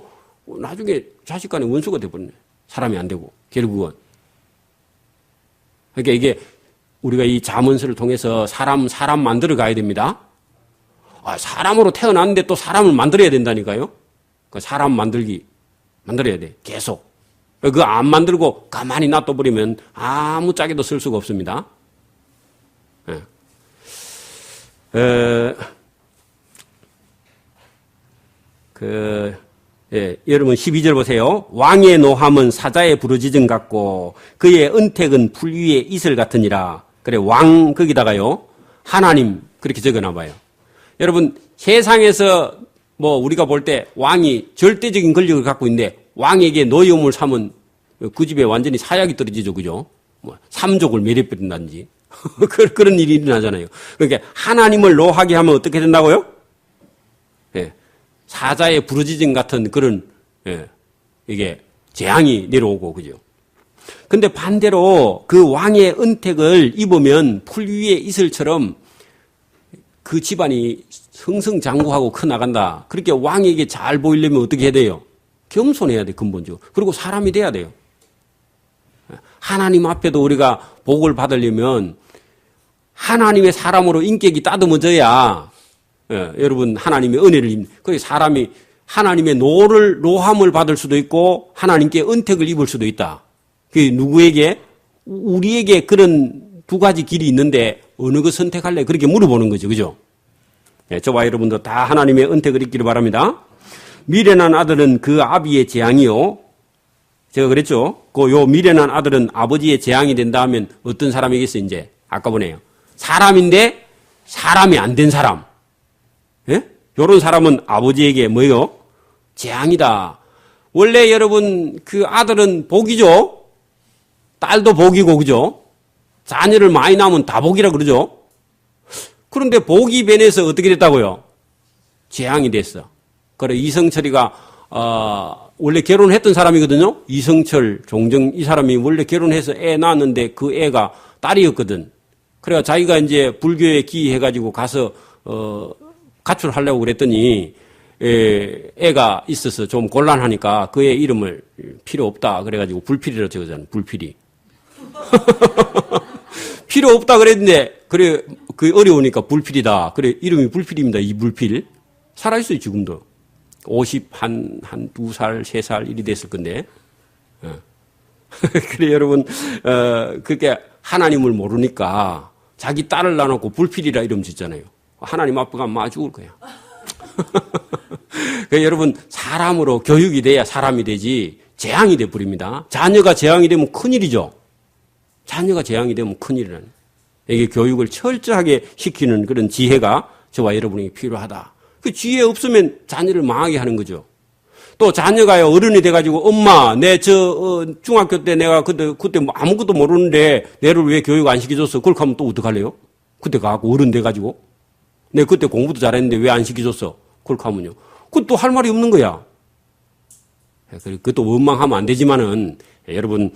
나중에 자식 간에 원수가 돼버리네. 사람이 안 되고 결국은. 그러니까 이게 우리가 이 잠언서를 통해서 사람 만들어 가야 됩니다. 사람으로 태어났는데 또 사람을 만들어야 된다니까요. 그 사람 만들어야 돼. 계속. 그거 안 만들고 가만히 놔둬버리면 아무 짝에도 쓸 수가 없습니다. 여러분 12절 보세요. 왕의 노함은 사자의 부르짖음 같고 그의 은택은 풀 위에 이슬 같으니라. 그래, 왕 거기다가요. 하나님 그렇게 적어놔봐요. 여러분 세상에서 뭐 우리가 볼 때 왕이 절대적인 권력을 갖고 있는데 왕에게 노여움을 삼은 그 집에 완전히 사약이 떨어지죠. 그죠? 뭐 삼족을 매려버린다든지 그런 일이 일어나잖아요. 그러니까 하나님을 노하게 하면 어떻게 된다고요? 예, 사자의 부르짖음 같은 그런 이게 재앙이 내려오고 그죠? 근데 반대로 그 왕의 은택을 입으면 풀 위에 이슬처럼 그 집안이 승승장구하고 커나간다. 그렇게 왕에게 잘 보이려면 어떻게 해야 돼요? 겸손해야 돼, 근본적으로. 그리고 사람이 돼야 돼요. 하나님 앞에도 우리가 복을 받으려면 하나님의 사람으로 인격이 따듬어져야 여러분 하나님의 은혜를 그 사람이 하나님의 노함을 받을 수도 있고 하나님께 은택을 입을 수도 있다. 그게 누구에게? 우리에게 그런 두 가지 길이 있는데 어느 거 선택할래? 그렇게 물어보는 거죠. 그죠? 저와 여러분도 다 하나님의 은택을 입기를 바랍니다. 미련한 아들은 그 아비의 재앙이요. 제가 그랬죠? 요 미련한 아들은 아버지의 재앙이 된다 하면 어떤 사람이겠어요, 이제? 아까 보네요. 사람인데 사람이 안 된 사람. 예? 요런 사람은 아버지에게 뭐예요? 재앙이다. 원래 여러분 그 아들은 복이죠? 딸도 복이고, 그죠? 자녀를 많이 낳으면 다 복이라 그러죠? 그런데 복이 변해서 어떻게 됐다고요? 재앙이 됐어. 그래, 이성철이가, 원래 결혼했던 사람이거든요? 이성철, 종정, 이 사람이 원래 결혼해서 애 낳았는데 그 애가 딸이었거든. 그래가 자기가 이제 불교에 기해가지고 가서, 가출하려고 그랬더니, 애가 있어서 좀 곤란하니까 그의 이름을 필요 없다. 그래가지고 불필이라고 적었잖아요. 불필이. 필요 없다 그랬는데, 그래, 그 어려우니까 불필이다. 그래, 이름이 불필입니다. 이 불필. 살아있어요, 지금도. 2살, 3살 이리 됐을 건데. 그래, 여러분, 그렇게 하나님을 모르니까 자기 딸을 낳아놓고 불필이라 이름 짓잖아요. 하나님 앞에 가면 막 죽을 거야. 그러니까 여러분, 사람으로 교육이 돼야 사람이 되지, 재앙이 돼버립니다. 자녀가 재앙이 되면 큰일이죠. 자녀가 재앙이 되면 큰일이라는. 이게 교육을 철저하게 시키는 그런 지혜가 저와 여러분에게 필요하다. 그 지혜 없으면 자녀를 망하게 하는 거죠. 또 자녀가요, 어른이 돼가지고, 엄마, 중학교 때 내가 그때 뭐 아무것도 모르는데, 내를 왜 교육 안 시켜줬어? 그렇게 하면 또 어떡할래요? 그때 가고 어른 돼가지고. 내가 그때 공부도 잘했는데 왜 안 시켜줬어? 그렇게 하면요. 그것도 할 말이 없는 거야. 그것도 원망하면 안 되지만은, 여러분,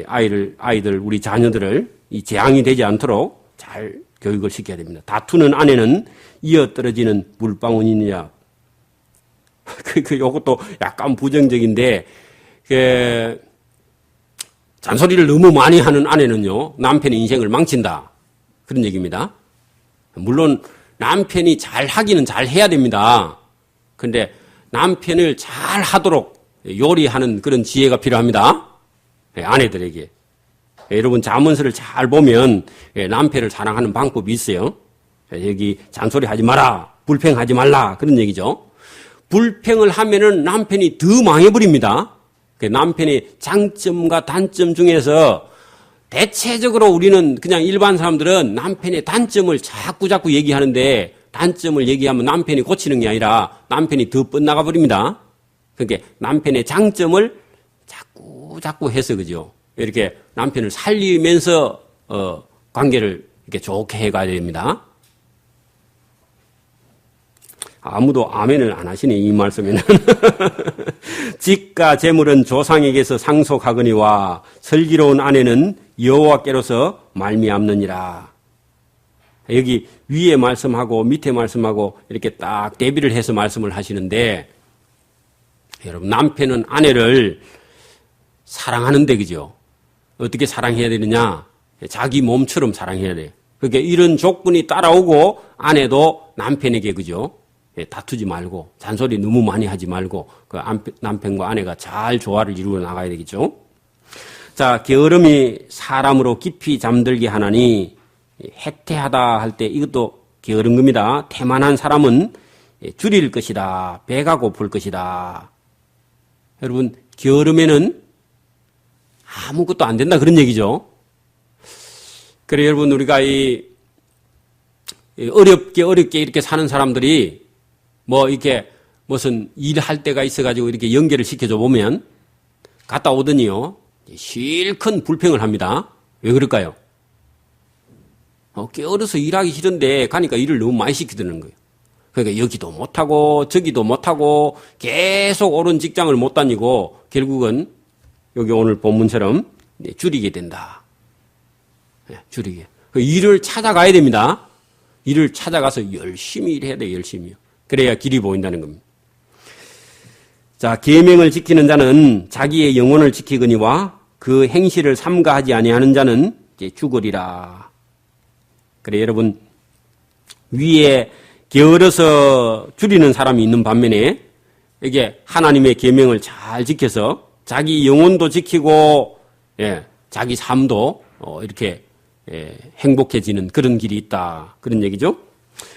아이들, 우리 자녀들을 이 재앙이 되지 않도록 잘 교육을 시켜야 됩니다. 다투는 아내는 이어 떨어지는 물방울이냐. 요것도 약간 부정적인데, 잔소리를 너무 많이 하는 아내는요, 남편의 인생을 망친다. 그런 얘기입니다. 물론, 남편이 잘 하기는 잘 해야 됩니다. 근데 남편을 잘 하도록 요리하는 그런 지혜가 필요합니다. 아내들에게. 여러분 자문서를 잘 보면 남편을 사랑하는 방법이 있어요. 여기 잔소리 하지 마라, 불평하지 말라 그런 얘기죠. 불평을 하면은 남편이 더 망해버립니다. 남편의 장점과 단점 중에서 대체적으로 우리는 그냥 일반 사람들은 남편의 단점을 자꾸 얘기하는데 단점을 얘기하면 남편이 고치는 게 아니라 남편이 더 뻗나가 버립니다. 그러니까 남편의 장점을 자꾸 해서 그죠. 이렇게 남편을 살리면서 관계를 이렇게 좋게 해가야 됩니다. 아무도 아멘을 안 하시네 이 말씀에는. 집과 재물은 조상에게서 상속하거니와 슬기로운 아내는 여호와께로서 말미암느니라. 여기 위에 말씀하고 밑에 말씀하고 이렇게 딱 대비를 해서 말씀을 하시는데, 여러분 남편은 아내를 사랑하는데 그죠? 어떻게 사랑해야 되느냐? 자기 몸처럼 사랑해야 돼요. 그러니까 이런 조건이 따라오고 아내도 남편에게 그죠? 다투지 말고 잔소리 너무 많이 하지 말고 그 남편과 아내가 잘 조화를 이루어 나가야 되겠죠. 자, 게으름이 사람으로 깊이 잠들게 하나니 해태하다 할 때 이것도 게으른 겁니다. 태만한 사람은 줄일 것이다. 배가 고플 것이다. 여러분, 게으름에는 아무것도 안 된다. 그런 얘기죠. 그래, 여러분, 우리가 어렵게 이렇게 사는 사람들이 이렇게 무슨 일할 때가 있어가지고 이렇게 연결을 시켜줘 보면 갔다 오더니요, 실컷 불평을 합니다. 왜 그럴까요? 게을러서 일하기 싫은데 가니까 일을 너무 많이 시키드는 거예요. 그러니까 여기도 못하고 저기도 못하고 계속 옳은 직장을 못 다니고 결국은 여기 오늘 본문처럼 줄이게 된다. 줄이게. 일을 찾아가야 됩니다. 일을 찾아가서 열심히 일해야 돼요. 열심히요. 그래야 길이 보인다는 겁니다. 자, 계명을 지키는 자는 자기의 영혼을 지키거니와 그 행실을 삼가하지 아니하는 자는 죽으리라. 그래, 여러분, 위에 게을러서 줄이는 사람이 있는 반면에 이게 하나님의 계명을 잘 지켜서 자기 영혼도 지키고 자기 삶도 이렇게 행복해지는 그런 길이 있다. 그런 얘기죠.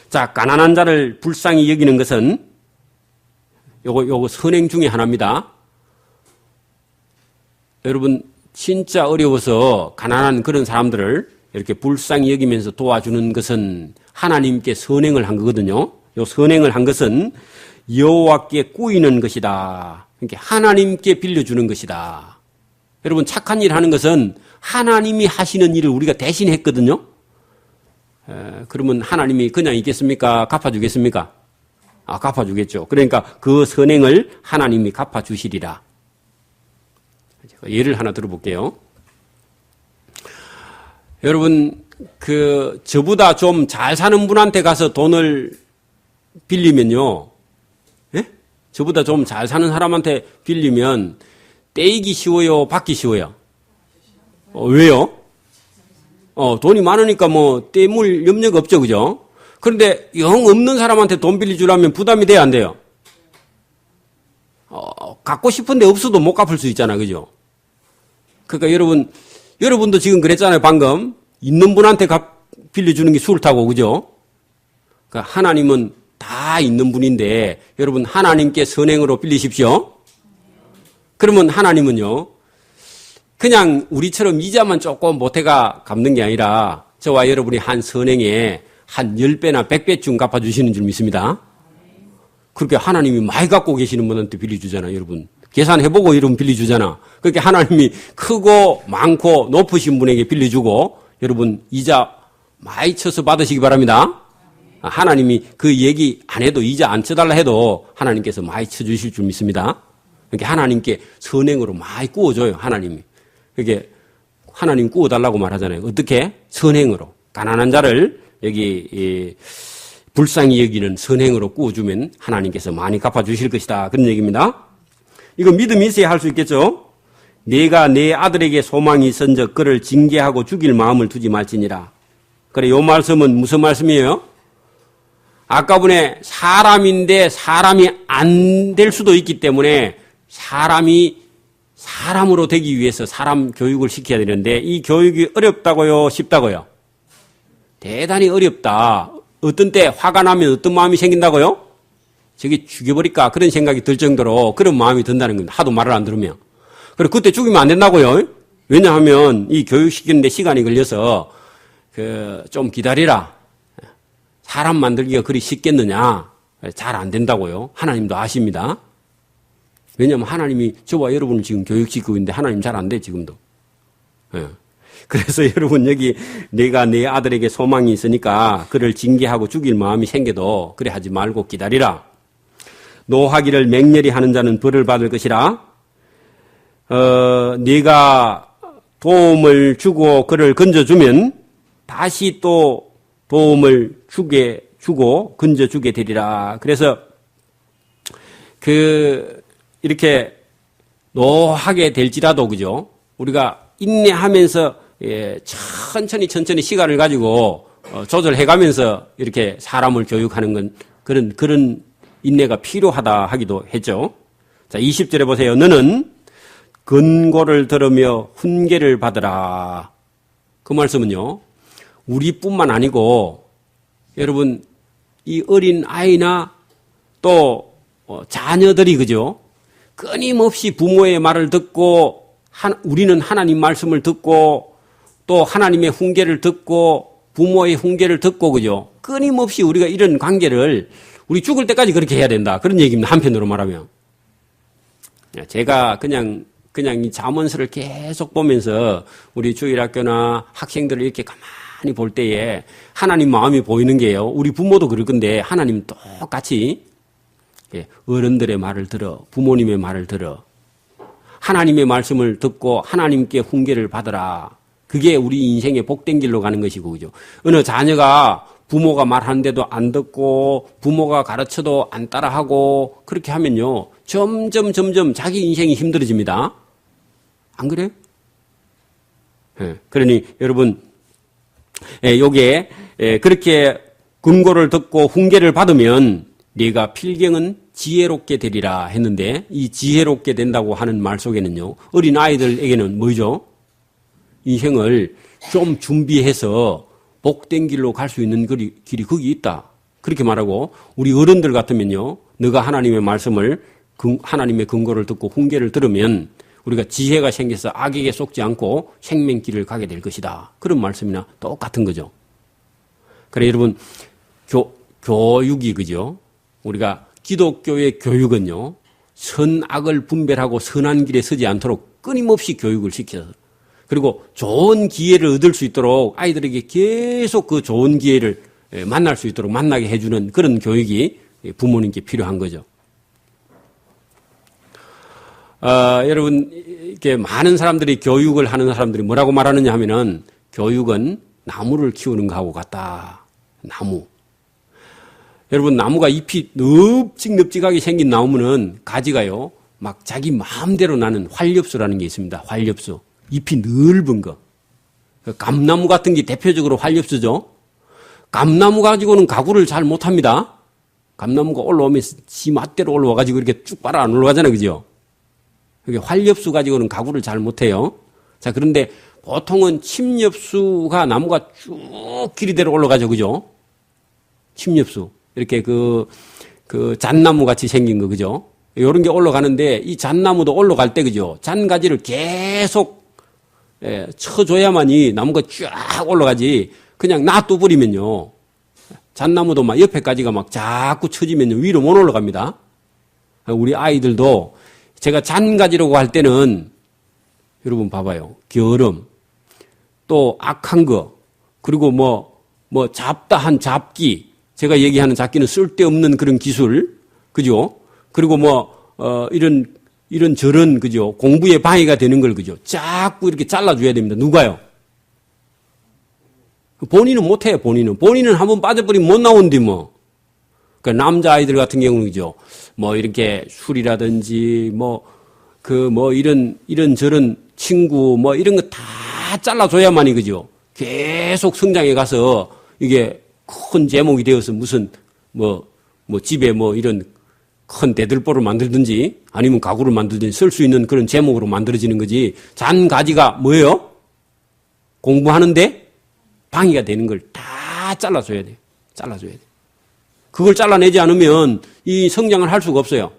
자, 가난한 자를 불쌍히 여기는 것은 요거 선행 중에 하나입니다. 여러분, 진짜 어려워서 가난한 그런 사람들을 이렇게 불쌍히 여기면서 도와주는 것은 하나님께 선행을 한 거거든요. 요 선행을 한 것은 여호와께 꾸이는 것이다. 그러니까 하나님께 빌려주는 것이다. 여러분, 착한 일 하는 것은 하나님이 하시는 일을 우리가 대신 했거든요. 그러면 하나님이 그냥 있겠습니까? 갚아주겠습니까? 갚아주겠죠. 그러니까 그 선행을 하나님이 갚아주시리라. 예를 하나 들어볼게요. 여러분, 저보다 좀 잘 사는 분한테 가서 돈을 빌리면요. 예? 저보다 좀 잘 사는 사람한테 빌리면 떼이기 쉬워요? 받기 쉬워요? 왜요? 돈이 많으니까 떼물 염려가 없죠. 그죠? 그런데 영 없는 사람한테 돈 빌려주려면 부담이 돼야 안 돼요? 갖고 싶은데 없어도 못 갚을 수 있잖아. 그죠? 그러니까 여러분도 지금 그랬잖아요. 방금. 있는 분한테 빌려주는 게 수월하고, 그죠? 그러니까 하나님은 다 있는 분인데, 여러분 하나님께 선행으로 빌리십시오. 그러면 하나님은요, 그냥 우리처럼 이자만 조금 못해가 갚는 게 아니라, 저와 여러분이 한 선행에 한 10배나 100배쯤 갚아주시는 줄 믿습니다. 그렇게 하나님이 많이 갖고 계시는 분한테 빌려주잖아요, 여러분. 계산해보고 여러분 빌려주잖아. 그렇게 하나님이 크고 많고 높으신 분에게 빌려주고 여러분 이자 많이 쳐서 받으시기 바랍니다. 하나님이 그 얘기 안 해도 이자 안 쳐달라 해도 하나님께서 많이 쳐주실 줄 믿습니다. 그렇게 하나님께 선행으로 많이 구워줘요. 하나님이. 그렇게 하나님 구워달라고 말하잖아요. 어떻게? 선행으로. 가난한 자를 여기 불쌍히 여기는 선행으로 구워주면 하나님께서 많이 갚아주실 것이다. 그런 얘기입니다. 이거 믿음이 있어야 할 수 있겠죠? 내가 내 아들에게 소망이 있은즉 그를 징계하고 죽일 마음을 두지 말지니라. 그래, 요 말씀은 무슨 말씀이에요? 아까 분에 사람인데 사람이 안 될 수도 있기 때문에 사람이 사람으로 되기 위해서 사람 교육을 시켜야 되는데 이 교육이 어렵다고요? 쉽다고요? 대단히 어렵다. 어떤 때 화가 나면 어떤 마음이 생긴다고요? 저기 죽여버릴까 그런 생각이 들 정도로 그런 마음이 든다는 겁니다. 하도 말을 안 들으면. 그리고 그때 죽이면 안 된다고요. 왜냐하면 이 교육시키는데 시간이 걸려서 좀 기다리라. 사람 만들기가 그리 쉽겠느냐. 잘 안 된다고요. 하나님도 아십니다. 왜냐하면 하나님이 저와 여러분을 지금 교육시키고 있는데 하나님 잘 안 돼 지금도. 그래서 여러분 여기 내가 내 아들에게 소망이 있으니까 그를 징계하고 죽일 마음이 생겨도 그래 하지 말고 기다리라. 노하기를 맹렬히 하는 자는 벌을 받을 것이라. 네가 도움을 주고 그를 건져주면 다시 또 도움을 주고 건져주게 되리라. 그래서 이렇게 노하게 될지라도 그죠? 우리가 인내하면서 천천히 시간을 가지고 조절해가면서 이렇게 사람을 교육하는 건 그런 인내가 필요하다 하기도 했죠. 자, 20절에 보세요. 너는 권고를 들으며 훈계를 받으라. 그 말씀은요, 우리뿐만 아니고 여러분 이 어린 아이나 또 자녀들이 그죠? 끊임없이 부모의 말을 듣고 우리는 하나님 말씀을 듣고 또 하나님의 훈계를 듣고 부모의 훈계를 듣고 그죠? 끊임없이 우리가 이런 관계를 우리 죽을 때까지 그렇게 해야 된다. 그런 얘기입니다. 한편으로 말하면. 제가 그냥 이 잠언서를 계속 보면서 우리 주일학교나 학생들을 이렇게 가만히 볼 때에 하나님 마음이 보이는 게요. 우리 부모도 그럴 건데 하나님 똑같이 어른들의 말을 들어, 부모님의 말을 들어, 하나님의 말씀을 듣고 하나님께 훈계를 받으라. 그게 우리 인생의 복된 길로 가는 것이고, 그죠? 어느 자녀가 부모가 말하는데도 안 듣고, 부모가 가르쳐도 안 따라하고, 그렇게 하면요, 점점 자기 인생이 힘들어집니다. 안 그래요? 그러니 여러분, 요게, 그렇게 근고를 듣고 훈계를 받으면, 네가 필경은 지혜롭게 되리라 했는데, 이 지혜롭게 된다고 하는 말 속에는요, 어린 아이들에게는 뭐죠? 인생을 좀 준비해서 복된 길로 갈 수 있는 길이 거기 있다. 그렇게 말하고, 우리 어른들 같으면요, 너가 하나님의 말씀을, 하나님의 근거를 듣고 훈계를 들으면 우리가 지혜가 생겨서 악에게 속지 않고 생명길을 가게 될 것이다. 그런 말씀이나 똑같은 거죠. 그래, 여러분, 교육이, 그죠? 우리가 기독교의 교육은요, 선악을 분별하고 선한 길에 서지 않도록 끊임없이 교육을 시켜서, 그리고 좋은 기회를 얻을 수 있도록 아이들에게 계속 그 좋은 기회를 만날 수 있도록 만나게 해주는 그런 교육이 부모님께 필요한 거죠. 여러분, 이렇게 많은 사람들이 교육을 하는 사람들이 뭐라고 말하느냐 하면은, 교육은 나무를 키우는 거하고 같다. 나무. 여러분, 나무가 잎이 넙직넙직하게 생긴 나무는 가지가요, 막 자기 마음대로 나는 활엽수라는 게 있습니다. 활엽수. 잎이 넓은 거. 감나무 같은 게 대표적으로 활엽수죠. 감나무 가지고는 가구를 잘 못합니다. 감나무가 올라오면 지 맛대로 올라와가지고 이렇게 쭉 빨아 안 올라가잖아요. 그죠? 활엽수 가지고는 가구를 잘 못해요. 자, 그런데 보통은 침엽수가 나무가 쭉 길이대로 올라가죠. 그죠? 침엽수. 이렇게 그 잣나무 같이 생긴 거, 그죠? 요런 게 올라가는데, 이 잣나무도 올라갈 때, 그죠? 잔가지를 계속 쳐줘야만이 나무가 쫙 올라가지, 그냥 놔둬버리면요, 잣나무도 막 옆에까지가 막 자꾸 쳐지면요, 위로 못 올라갑니다. 우리 아이들도 제가 잔가지라고 할 때는, 여러분 봐봐요. 겨름, 또 악한 거, 그리고 잡다한 잡기, 제가 얘기하는 잡기는 쓸데없는 그런 기술, 그죠? 그리고 이런 저런, 그죠? 공부에 방해가 되는 걸, 그죠? 자꾸 이렇게 잘라줘야 됩니다. 누가요? 본인은 못해요, 본인은. 본인은 한번 빠져버리면 못 나오는데, 뭐. 그러니까 남자아이들 같은 경우는, 그죠? 이렇게 술이라든지, 이런 저런 친구, 이런 거 다 잘라줘야만이, 그죠? 계속 성장해 가서 이게 큰 제목이 되어서 무슨, 집에 이런 큰 대들보를 만들든지 아니면 가구를 만들든지 쓸 수 있는 그런 제목으로 만들어지는 거지. 잔가지가 뭐예요? 공부하는데 방해가 되는 걸 다 잘라줘야 돼요. 잘라줘야 돼요. 그걸 잘라내지 않으면 이 성장을 할 수가 없어요.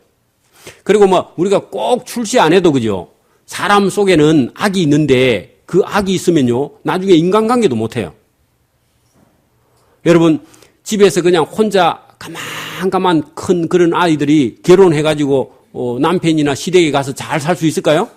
그리고 우리가 꼭 출시 안 해도, 그죠? 사람 속에는 악이 있는데 그 악이 있으면요, 나중에 인간관계도 못 해요. 여러분, 집에서 그냥 혼자 가만 큰 그런 아이들이 결혼해가지고 남편이나 시댁에 가서 잘 살 수 있을까요?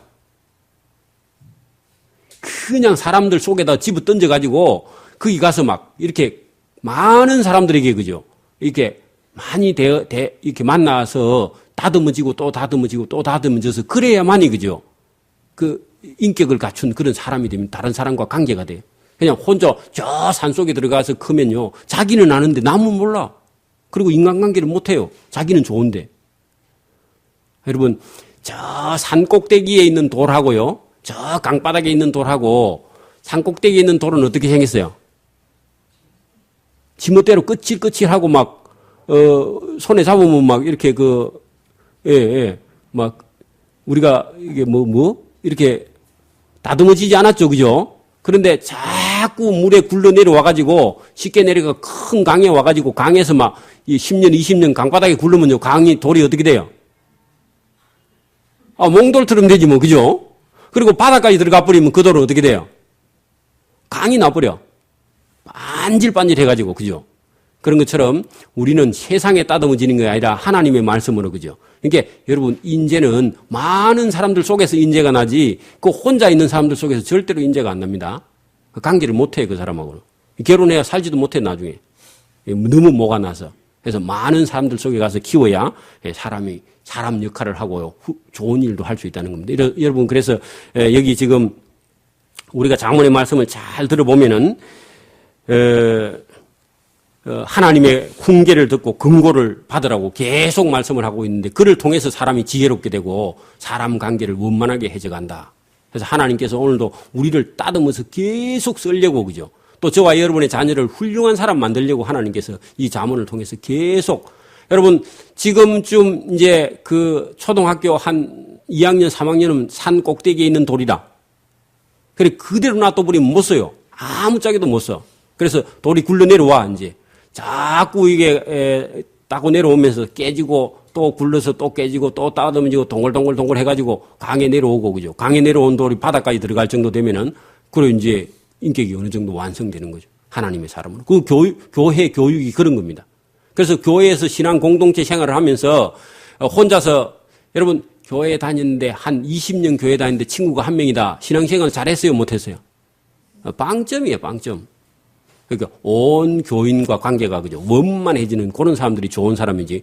그냥 사람들 속에다 집어 던져가지고 거기 가서 막 이렇게 많은 사람들에게, 그죠? 이렇게 많이 이렇게 만나서 다듬어지고 또 다듬어지고 또 다듬어져서 그래야만이, 그죠? 그 인격을 갖춘 그런 사람이 되면 다른 사람과 관계가 돼요. 그냥 혼자 저 산속에 들어가서 크면요, 자기는 아는데 남은 몰라. 그리고 인간관계를 못해요. 자기는 좋은데. 여러분, 저 산 꼭대기에 있는 돌하고요, 저 강바닥에 있는 돌하고, 산 꼭대기에 있는 돌은 어떻게 생겼어요? 지멋대로 끝칠하고 손에 잡으면 이렇게 우리가 이게 이렇게 다듬어지지 않았죠. 그죠? 그런데 자꾸 물에 굴러 내려와가지고 쉽게 내려가 큰 강에 와가지고 강에서 막 10년, 20년 강바닥에 굴르면요. 강이 돌이 어떻게 돼요? 몽돌처럼 되지 뭐, 그죠? 그리고 바닥까지 들어가 버리면 그 돌은 어떻게 돼요? 강이 나버려. 반질반질 해가지고, 그죠? 그런 것처럼 우리는 세상에 따듬어지는 게 아니라 하나님의 말씀으로, 그죠? 그러니까 여러분, 인재는 많은 사람들 속에서 인재가 나지, 그 혼자 있는 사람들 속에서 절대로 인재가 안 납니다. 그 관계를 못 해, 그 사람하고는. 결혼해야 살지도 못해, 나중에. 너무 뭐가 나서. 그래서 많은 사람들 속에 가서 키워야 사람이 사람 역할을 하고 좋은 일도 할 수 있다는 겁니다. 여러분, 그래서 여기 지금 우리가 장문의 말씀을 잘 들어보면은, 하나님의 훈계를 듣고 금고를 받으라고 계속 말씀을 하고 있는데, 그를 통해서 사람이 지혜롭게 되고 사람 관계를 원만하게 해져간다. 그래서 하나님께서 오늘도 우리를 따듬어서 계속 쓰려고, 그죠? 또 저와 여러분의 자녀를 훌륭한 사람 만들려고 하나님께서 이 자문을 통해서 계속, 여러분, 지금쯤 이제 그 초등학교 한 2학년, 3학년은 산 꼭대기에 있는 돌이다. 그래, 그대로 놔둬버리면 못 써요. 아무 짝에도 못 써. 그래서 돌이 굴러 내려와, 이제. 자꾸 이게 따고 내려오면서 깨지고 또 굴러서 또 깨지고 또 따듬어지고 동글동글 해가지고 강에 내려오고, 그죠? 강에 내려온 돌이 바닥까지 들어갈 정도 되면은, 그리고 이제 인격이 어느 정도 완성되는 거죠. 하나님의 사람으로. 그 교회 교육이 그런 겁니다. 그래서 교회에서 신앙 공동체 생활을 하면서 혼자서, 여러분, 교회 다니는데 한 20년 교회 다니는데 친구가 한 명이다. 신앙생활 잘했어요? 못했어요? 빵점이에요, 빵점. 그러니까 온 교인과 관계가, 그죠? 원만해지는 그런 사람들이 좋은 사람이지.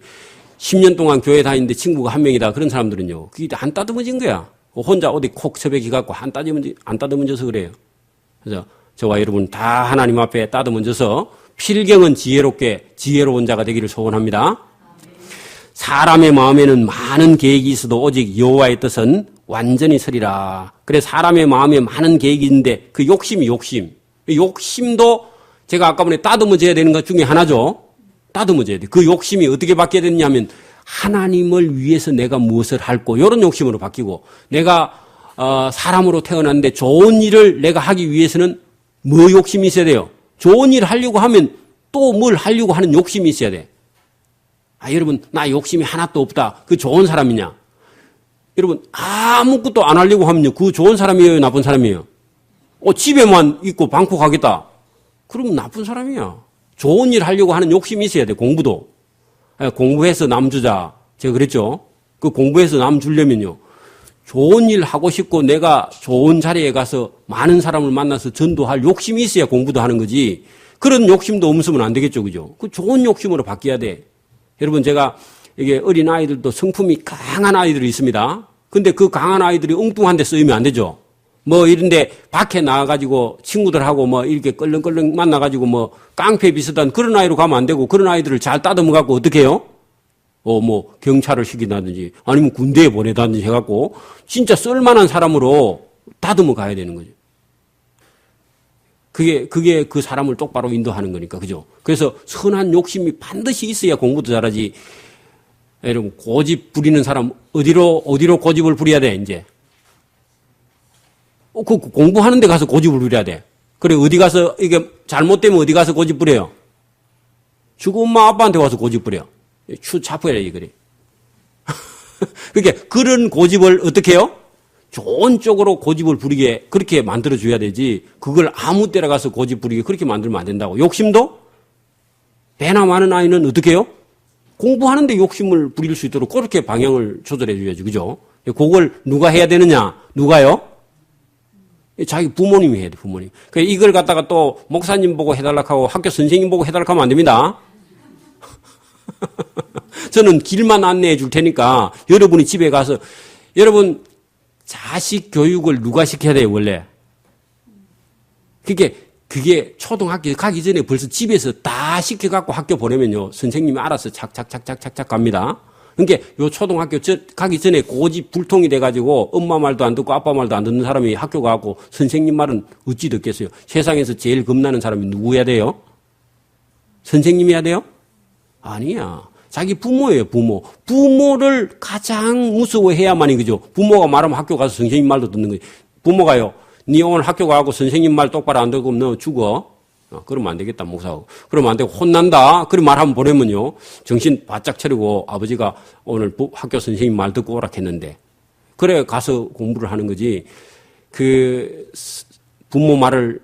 10년 동안 교회 다니는데 친구가 한 명이다. 그런 사람들은요, 그게 안 따듬어진 거야. 혼자 어디 콕 처박이 갖고 안 따듬어져서 그래요. 그래서 저와 여러분 다 하나님 앞에 따듬어져서 필경은 지혜로운 자가 되기를 소원합니다. 사람의 마음에는 많은 계획이 있어도 오직 여호와의 뜻은 완전히 서리라. 그래, 사람의 마음에 많은 계획이 있는데 그 욕심도 제가 아까 전에 따듬어져야 되는 것 중에 하나죠. 따듬어져야 돼. 그 욕심이 어떻게 바뀌어야 되느냐면, 하나님을 위해서 내가 무엇을 할고, 이런 욕심으로 바뀌고, 내가 사람으로 태어났는데 좋은 일을 내가 하기 위해서는 뭐 욕심이 있어야 돼요? 좋은 일을 하려고 하면 또 뭘 하려고 하는 욕심이 있어야 돼. 여러분, 나 욕심이 하나도 없다. 그 좋은 사람이냐? 여러분, 아무것도 안 하려고 하면요, 그 좋은 사람이에요, 나쁜 사람이에요? 집에만 있고 방콕하겠다. 그러면 나쁜 사람이야. 좋은 일 하려고 하는 욕심이 있어야 돼, 공부도. 공부해서 남 주자. 제가 그랬죠? 그 공부해서 남 주려면요, 좋은 일 하고 싶고 내가 좋은 자리에 가서 많은 사람을 만나서 전도할 욕심이 있어야 공부도 하는 거지. 그런 욕심도 없으면 안 되겠죠, 그죠? 그 좋은 욕심으로 바뀌어야 돼. 여러분, 제가 이게 어린 아이들도 성품이 강한 아이들이 있습니다. 근데 그 강한 아이들이 엉뚱한 데 쓰이면 안 되죠. 뭐 이런데 밖에 나가가지고 친구들하고 뭐 이렇게 끌렁끌렁 만나가지고 뭐 깡패 비슷한 그런 아이로 가면 안 되고, 그런 아이들을 잘 따듬어갖고 어떻게 해요? 뭐 경찰을 시킨다든지 아니면 군대에 보내다든지 해갖고 진짜 쓸만한 사람으로 다듬어 가야 되는 거죠. 그게 그 사람을 똑바로 인도하는 거니까, 그죠? 그래서 선한 욕심이 반드시 있어야 공부도 잘하지. 여러분, 고집 부리는 사람 어디로 고집을 부려야 돼, 이제? 그 공부하는 데 가서 고집을 부려야 돼. 그래, 어디 가서, 이게 잘못되면 어디 가서 고집 부려요? 죽은 엄마 아빠한테 와서 고집 부려. 차포해라, 그래. 그러니까 그런 고집을 어떻게 해요? 좋은 쪽으로 고집을 부리게 그렇게 만들어줘야 되지, 그걸 아무 때나 가서 고집 부리게 그렇게 만들면 안 된다고. 욕심도? 배나 많은 아이는 어떻게 해요? 공부하는데 욕심을 부릴 수 있도록 그렇게 방향을 조절해 줘야지, 그죠? 그걸 누가 해야 되느냐? 누가요? 자기 부모님이 해야 돼, 부모님. 이걸 갖다가 또 목사님 보고 해달라고 하고 학교 선생님 보고 해달라고 하면 안 됩니다. 저는 길만 안내해 줄 테니까 여러분이 집에 가서, 여러분, 자식 교육을 누가 시켜야 돼요, 원래? 그게 초등학교 가기 전에 벌써 집에서 다 시켜갖고 학교 보내면요, 선생님이 알아서 착착착착착착 갑니다. 그러니까 요 초등학교 가기 전에 고집 불통이 돼가지고 엄마 말도 안 듣고 아빠 말도 안 듣는 사람이 학교 가고 선생님 말은 어찌 듣겠어요? 세상에서 제일 겁나는 사람이 누구여야 돼요? 선생님이어야 돼요? 아니야. 자기 부모예요, 부모. 부모를 가장 무서워해야만이, 그죠? 부모가 말하면 학교 가서 선생님 말도 듣는 거지. 부모가요, 니 오늘 학교 가고 선생님 말 똑바로 안 듣고 너 죽어. 그러면 안 되겠다, 목사하고. 그러면 안 되고 혼난다. 그런 말 한번 보내면요. 정신 바짝 차리고 아버지가 오늘 학교 선생님 말 듣고 오라 했는데. 그래 가서 공부를 하는 거지. 그 부모 말을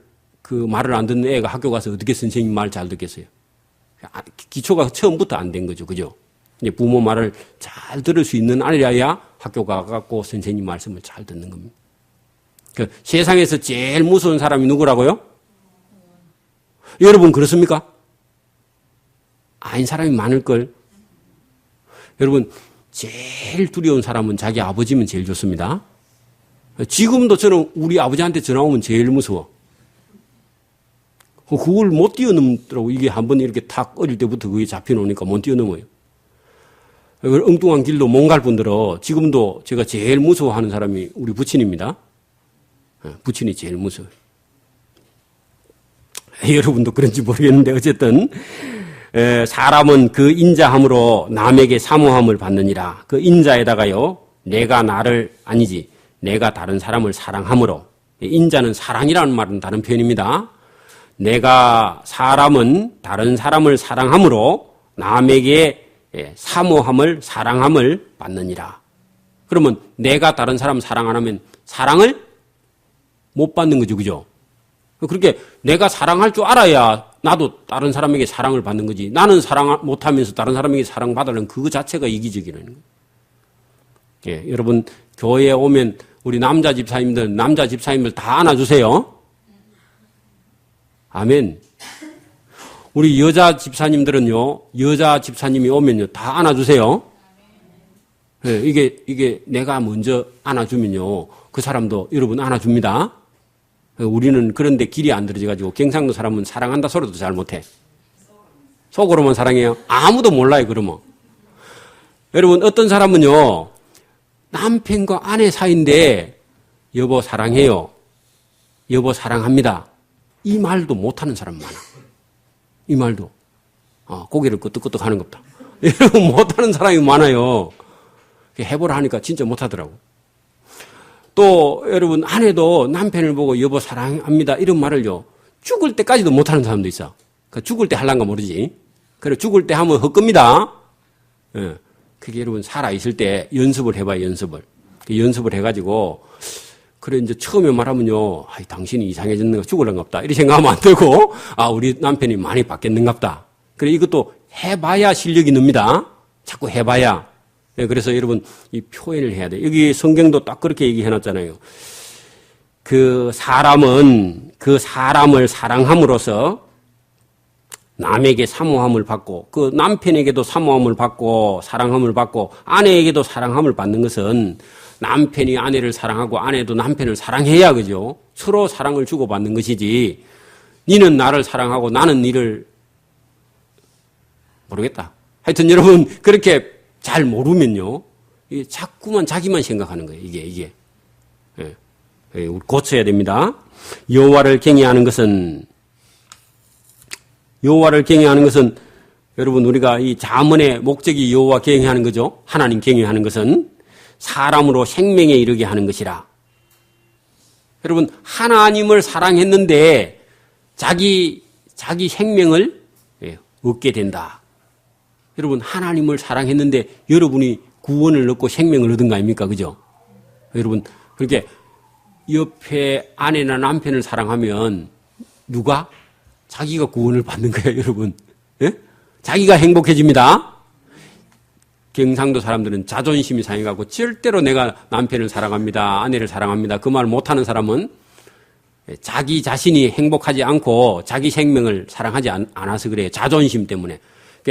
안 듣는 애가 학교 가서 어떻게 선생님 말 잘 듣겠어요? 기초가 처음부터 안 된 거죠. 그죠? 이제 부모 말을 잘 들을 수 있는 아이야 학교 가갖고 선생님 말씀을 잘 듣는 겁니다. 그 세상에서 제일 무서운 사람이 누구라고요? 여러분 그렇습니까? 아닌 사람이 많을걸. 여러분 제일 두려운 사람은 자기 아버지면 제일 좋습니다. 지금도 저는 우리 아버지한테 전화 오면 제일 무서워. 그걸 못 뛰어넘더라고. 이게 한번 이렇게 탁 어릴 때부터 그게 잡혀놓으니까 못 뛰어넘어요. 엉뚱한 길도 못 갈 뿐더러 지금도 제가 제일 무서워하는 사람이 우리 부친입니다. 부친이 제일 무서워요. 여러분도 그런지 모르겠는데 어쨌든 사람은 그 인자함으로 남에게 사모함을 받느니라. 그 인자에다가요. 내가 다른 사람을 사랑함으로. 인자는 사랑이라는 말은 다른 표현입니다. 사람은 다른 사람을 사랑함으로 남에게 사모함을 사랑함을 받느니라. 그러면 내가 다른 사람 사랑 안 하면 사랑을 못 받는 거죠. 그죠? 그렇게 내가 사랑할 줄 알아야 나도 다른 사람에게 사랑을 받는 거지. 나는 사랑 못하면서 다른 사람에게 사랑받으려면 그거 자체가 이기적이라는 거예요. 예, 여러분 교회에 오면 우리 남자 집사님들 다 안아주세요. 아멘. 우리 여자 집사님들은요, 여자 집사님이 오면요, 다 안아주세요. 예, 이게 내가 먼저 안아주면요, 그 사람도 여러분 안아줍니다. 우리는 그런데 길이 안 들어져가지고 경상도 사람은 사랑한다 소리도 잘 못해. 속으로만 사랑해요. 아무도 몰라요. 그러면 여러분 어떤 사람은요 남편과 아내 사이인데 여보 사랑해요, 여보 사랑합니다 이 말도 못하는 사람 많아. 이 말도 고개를 끄덕끄덕 하는 겁니다. 여러분 못하는 사람이 많아요. 해보라 하니까 진짜 못하더라고. 또 여러분 아내도 남편을 보고 여보 사랑합니다 이런 말을요 죽을 때까지도 못하는 사람도 있어. 그러니까 죽을 때 할란가 모르지. 그래 죽을 때 하면 헛겁니다. 예. 그게 여러분 살아있을 때 연습을 해봐요. 연습을 해가지고 그래 이제 처음에 말하면요 당신이 이상해졌는가 죽을란갑다 이렇게 생각하면 안 되고 우리 남편이 많이 바뀌었는갑다. 그래 이것도 해봐야 실력이 늡니다. 자꾸 해봐야. 네, 그래서 여러분 이 표현을 해야 돼. 여기 성경도 딱 그렇게 얘기해놨잖아요. 그 사람은 그 사람을 사랑함으로써 남에게 사모함을 받고 그 남편에게도 사모함을 받고 사랑함을 받고 아내에게도 사랑함을 받는 것은 남편이 아내를 사랑하고 아내도 남편을 사랑해야 그죠? 서로 사랑을 주고받는 것이지. 니는 나를 사랑하고 나는 니를 모르겠다. 하여튼 여러분 그렇게 잘 모르면요, 자꾸만 자기만 생각하는 거예요. 이게. 예. 우리 고쳐야 됩니다. 여호와를 경외하는 것은 여러분 우리가 이 잠언의 목적이 여호와 경외하는 거죠. 하나님 경외하는 것은 사람으로 생명에 이르게 하는 것이라. 여러분 하나님을 사랑했는데 자기 생명을 얻게 된다. 여러분 하나님을 사랑했는데 여러분이 구원을 얻고 생명을 얻은 거 아닙니까? 그죠? 여러분 그렇게 옆에 아내나 남편을 사랑하면 누가? 자기가 구원을 받는 거예요. 여러분. 예? 자기가 행복해집니다. 경상도 사람들은 자존심이 상해가고 절대로 내가 남편을 사랑합니다. 아내를 사랑합니다. 그 말 못하는 사람은 자기 자신이 행복하지 않고 자기 생명을 사랑하지 않아서 그래요. 자존심 때문에.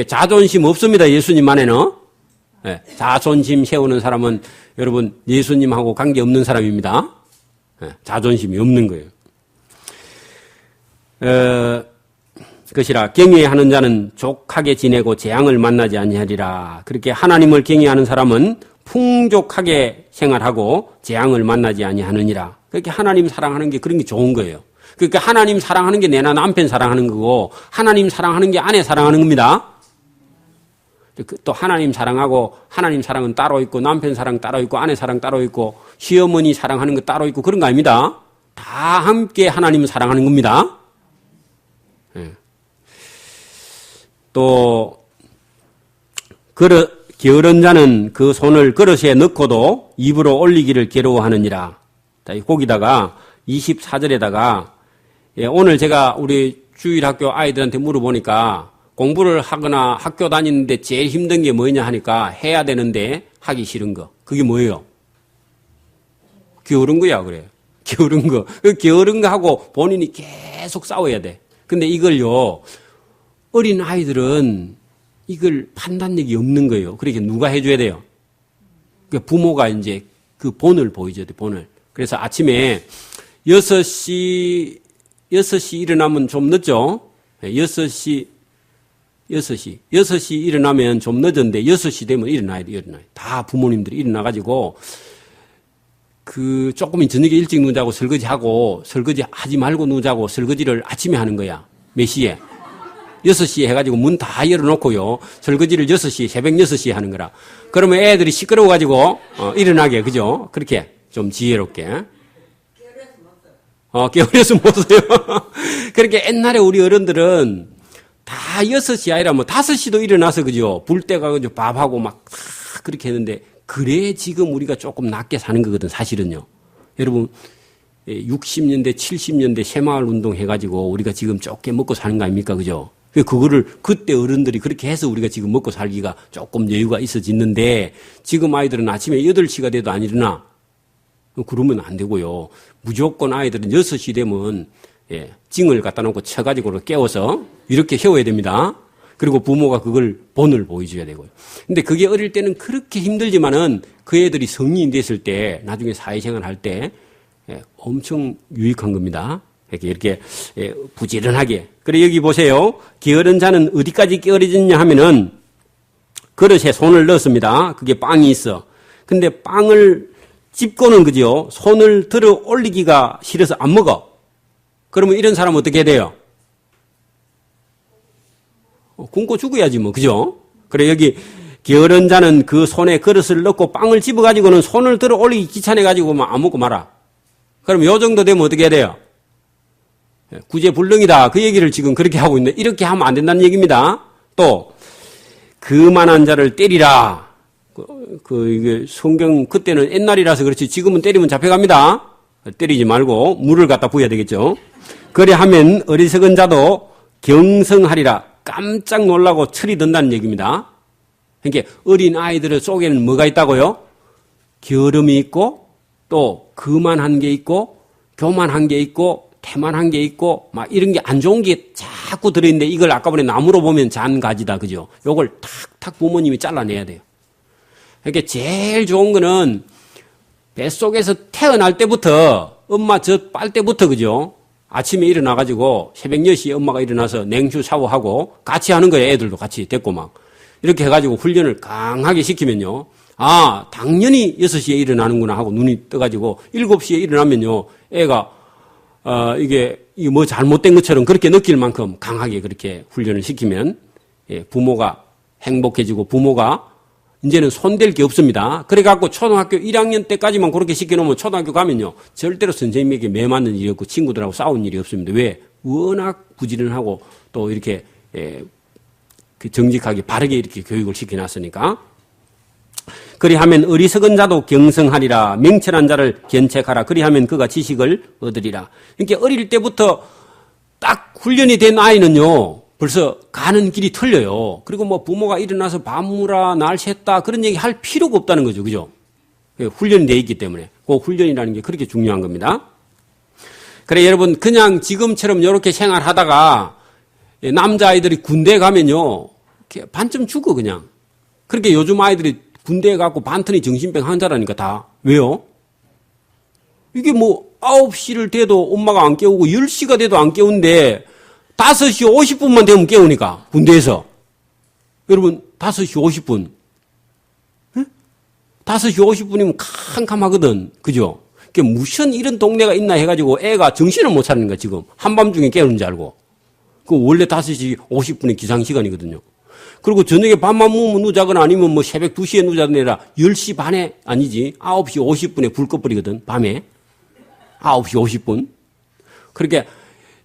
자존심 없습니다. 예수님 안에는. 네, 자존심 세우는 사람은 여러분 예수님하고 관계없는 사람입니다. 네, 자존심이 없는 거예요. 그것이라 경외하는 자는 족하게 지내고 재앙을 만나지 아니하리라. 그렇게 하나님을 경외하는 사람은 풍족하게 생활하고 재앙을 만나지 아니하느니라. 그렇게 하나님 사랑하는 게 그런 게 좋은 거예요. 그러니까 하나님 사랑하는 게 내 남편 사랑하는 거고 하나님 사랑하는 게 아내 사랑하는 겁니다. 또 하나님 사랑하고 하나님 사랑은 따로 있고 남편 사랑 따로 있고 아내 사랑 따로 있고 시어머니 사랑하는 거 따로 있고 그런 거 아닙니다. 다 함께 하나님을 사랑하는 겁니다. 예. 또 게으른 자는 그 손을 그릇에 넣고도 입으로 올리기를 괴로워하느니라. 거기다가 24절에다가 오늘 제가 우리 주일학교 아이들한테 물어보니까 공부를 하거나 학교 다니는데 제일 힘든 게 뭐냐 하니까 해야 되는데 하기 싫은 거. 그게 뭐예요? 게으른 거야 그래요. 게으른 거. 그 게으른 거 하고 본인이 계속 싸워야 돼. 근데 이걸요 어린 아이들은 이걸 판단력이 없는 거예요. 그러니까 누가 해줘야 돼요? 부모가 이제 그 본을 보여줘야 돼, 본을. 그래서 아침에 6시 일어나면 좀 늦죠? 6시 일어나면 좀 늦었는데 6시 되면 일어나야 돼, 일어나요. 다 부모님들이 일어나가지고 조금 저녁에 일찍 누자고 설거지하고 설거지 하지 말고 누자고 설거지를 아침에 하는 거야. 몇 시에? 6시에 해가지고 문 다 열어놓고요. 설거지를 6시, 새벽 6시에 하는 거라. 그러면 애들이 시끄러워가지고, 일어나게, 그죠? 그렇게 좀 지혜롭게. 게으려서 못 써요. 그렇게 옛날에 우리 어른들은 다 6시 아니라 뭐 5시도 일어나서, 그죠? 불 때가 그죠? 밥하고 막 그렇게 했는데, 그래 지금 우리가 조금 낮게 사는 거거든, 사실은요. 여러분, 60년대, 70년대 새마을 운동 해가지고 우리가 지금 조금 먹고 사는 거 아닙니까? 그죠? 그거를 그때 어른들이 그렇게 해서 우리가 지금 먹고 살기가 조금 여유가 있어졌는데 지금 아이들은 아침에 8시가 돼도 안 일어나. 그러면 안 되고요. 무조건 아이들은 6시 되면 징을 갖다 놓고 쳐가지고 깨워서 이렇게 세워야 됩니다. 그리고 부모가 그걸 본을 보여줘야 되고요. 근데 그게 어릴 때는 그렇게 힘들지만은 그 애들이 성인이 됐을 때 나중에 사회생활 할 때 엄청 유익한 겁니다. 이렇게 부지런하게. 그래 여기 보세요. 게으른 자는 어디까지 게으르졌냐 하면은 그릇에 손을 넣었습니다. 그게 빵이 있어. 근데 빵을 집고는 그죠? 손을 들어 올리기가 싫어서 안 먹어. 그러면 이런 사람은 어떻게 해야 돼요? 굶고 죽어야지 뭐, 그죠? 그래 여기 게으른 자는 그 손에 그릇을 넣고 빵을 집어가지고는 손을 들어 올리기 귀찮아가지고 안 먹고 말아. 그럼 요 정도 되면 어떻게 해야 돼요? 구제불능이다. 그 얘기를 지금 그렇게 하고 있는데 이렇게 하면 안 된다는 얘기입니다. 또 그만한 자를 때리라. 이게 성경 그때는 옛날이라서 그렇지 지금은 때리면 잡혀갑니다. 때리지 말고 물을 갖다 부어야 되겠죠. 그래 하면 어리석은 자도 경성하리라. 깜짝 놀라고 철이 든다는 얘기입니다. 그러니까 어린 아이들 속에는 뭐가 있다고요? 게으름이 있고 또 그만한 게 있고 교만한 게 있고 태만한 게 있고 막 이런 게 안 좋은 게 자꾸 들어있는데 이걸 아까 전에 나무로 보면 잔가지다. 그죠? 요걸 탁탁 부모님이 잘라내야 돼요. 그러니까 제일 좋은 거는 뱃속에서 태어날 때부터 엄마 젖 빨 때부터 그죠? 아침에 일어나가지고 새벽 10시에 엄마가 일어나서 냉수 샤워하고 같이 하는 거예요. 애들도 같이 됐고 막. 이렇게 해가지고 훈련을 강하게 시키면요. 아, 당연히 6시에 일어나는구나 하고 눈이 떠가지고 7시에 일어나면요. 애가 이게 뭐 잘못된 것처럼 그렇게 느낄 만큼 강하게 그렇게 훈련을 시키면 부모가 행복해지고 부모가 이제는 손댈 게 없습니다. 그래갖고 초등학교 1학년 때까지만 그렇게 시켜놓으면 초등학교 가면요. 절대로 선생님에게 매 맞는 일이 없고 친구들하고 싸운 일이 없습니다. 왜? 워낙 부지런하고 또 이렇게 정직하게 바르게 이렇게 교육을 시켜놨으니까. 그리하면 어리석은 자도 경성하리라. 명철한 자를 견책하라. 그리하면 그가 지식을 얻으리라. 그러니까 어릴 때부터 딱 훈련이 된 아이는요. 벌써 가는 길이 틀려요. 그리고 뭐 부모가 일어나서 밤무라 날 샜다 그런 얘기 할 필요가 없다는 거죠. 그죠? 훈련이 돼 있기 때문에. 그 훈련이라는 게 그렇게 중요한 겁니다. 그래 여러분 그냥 지금처럼 이렇게 생활하다가 남자아이들이 군대에 가면요. 반쯤 죽어 그냥. 그렇게 요즘 아이들이 군대에 가고 반턴이 정신병 환자라니까 다. 왜요? 이게 뭐 9시를 돼도 엄마가 안 깨우고 10시가 돼도 안 깨우는데 5시 50분만 되면 깨우니까 군대에서. 여러분 5시 50분. 응? 5시 50분이면 캄캄하거든. 그죠? 그게 무슨 이런 동네가 있나 해가지고 애가 정신을 못 차리는 거야 지금. 한밤중에 깨우는 줄 알고. 그 원래 5시 50분이 기상시간이거든요. 그리고 저녁에 밥만 먹으면 누자거나 아니면 뭐 새벽 2시에 누자든 아니라 10시 반에 아니지 9시 50분에 불 꺼버리거든 밤에. 9시 50분. 그렇게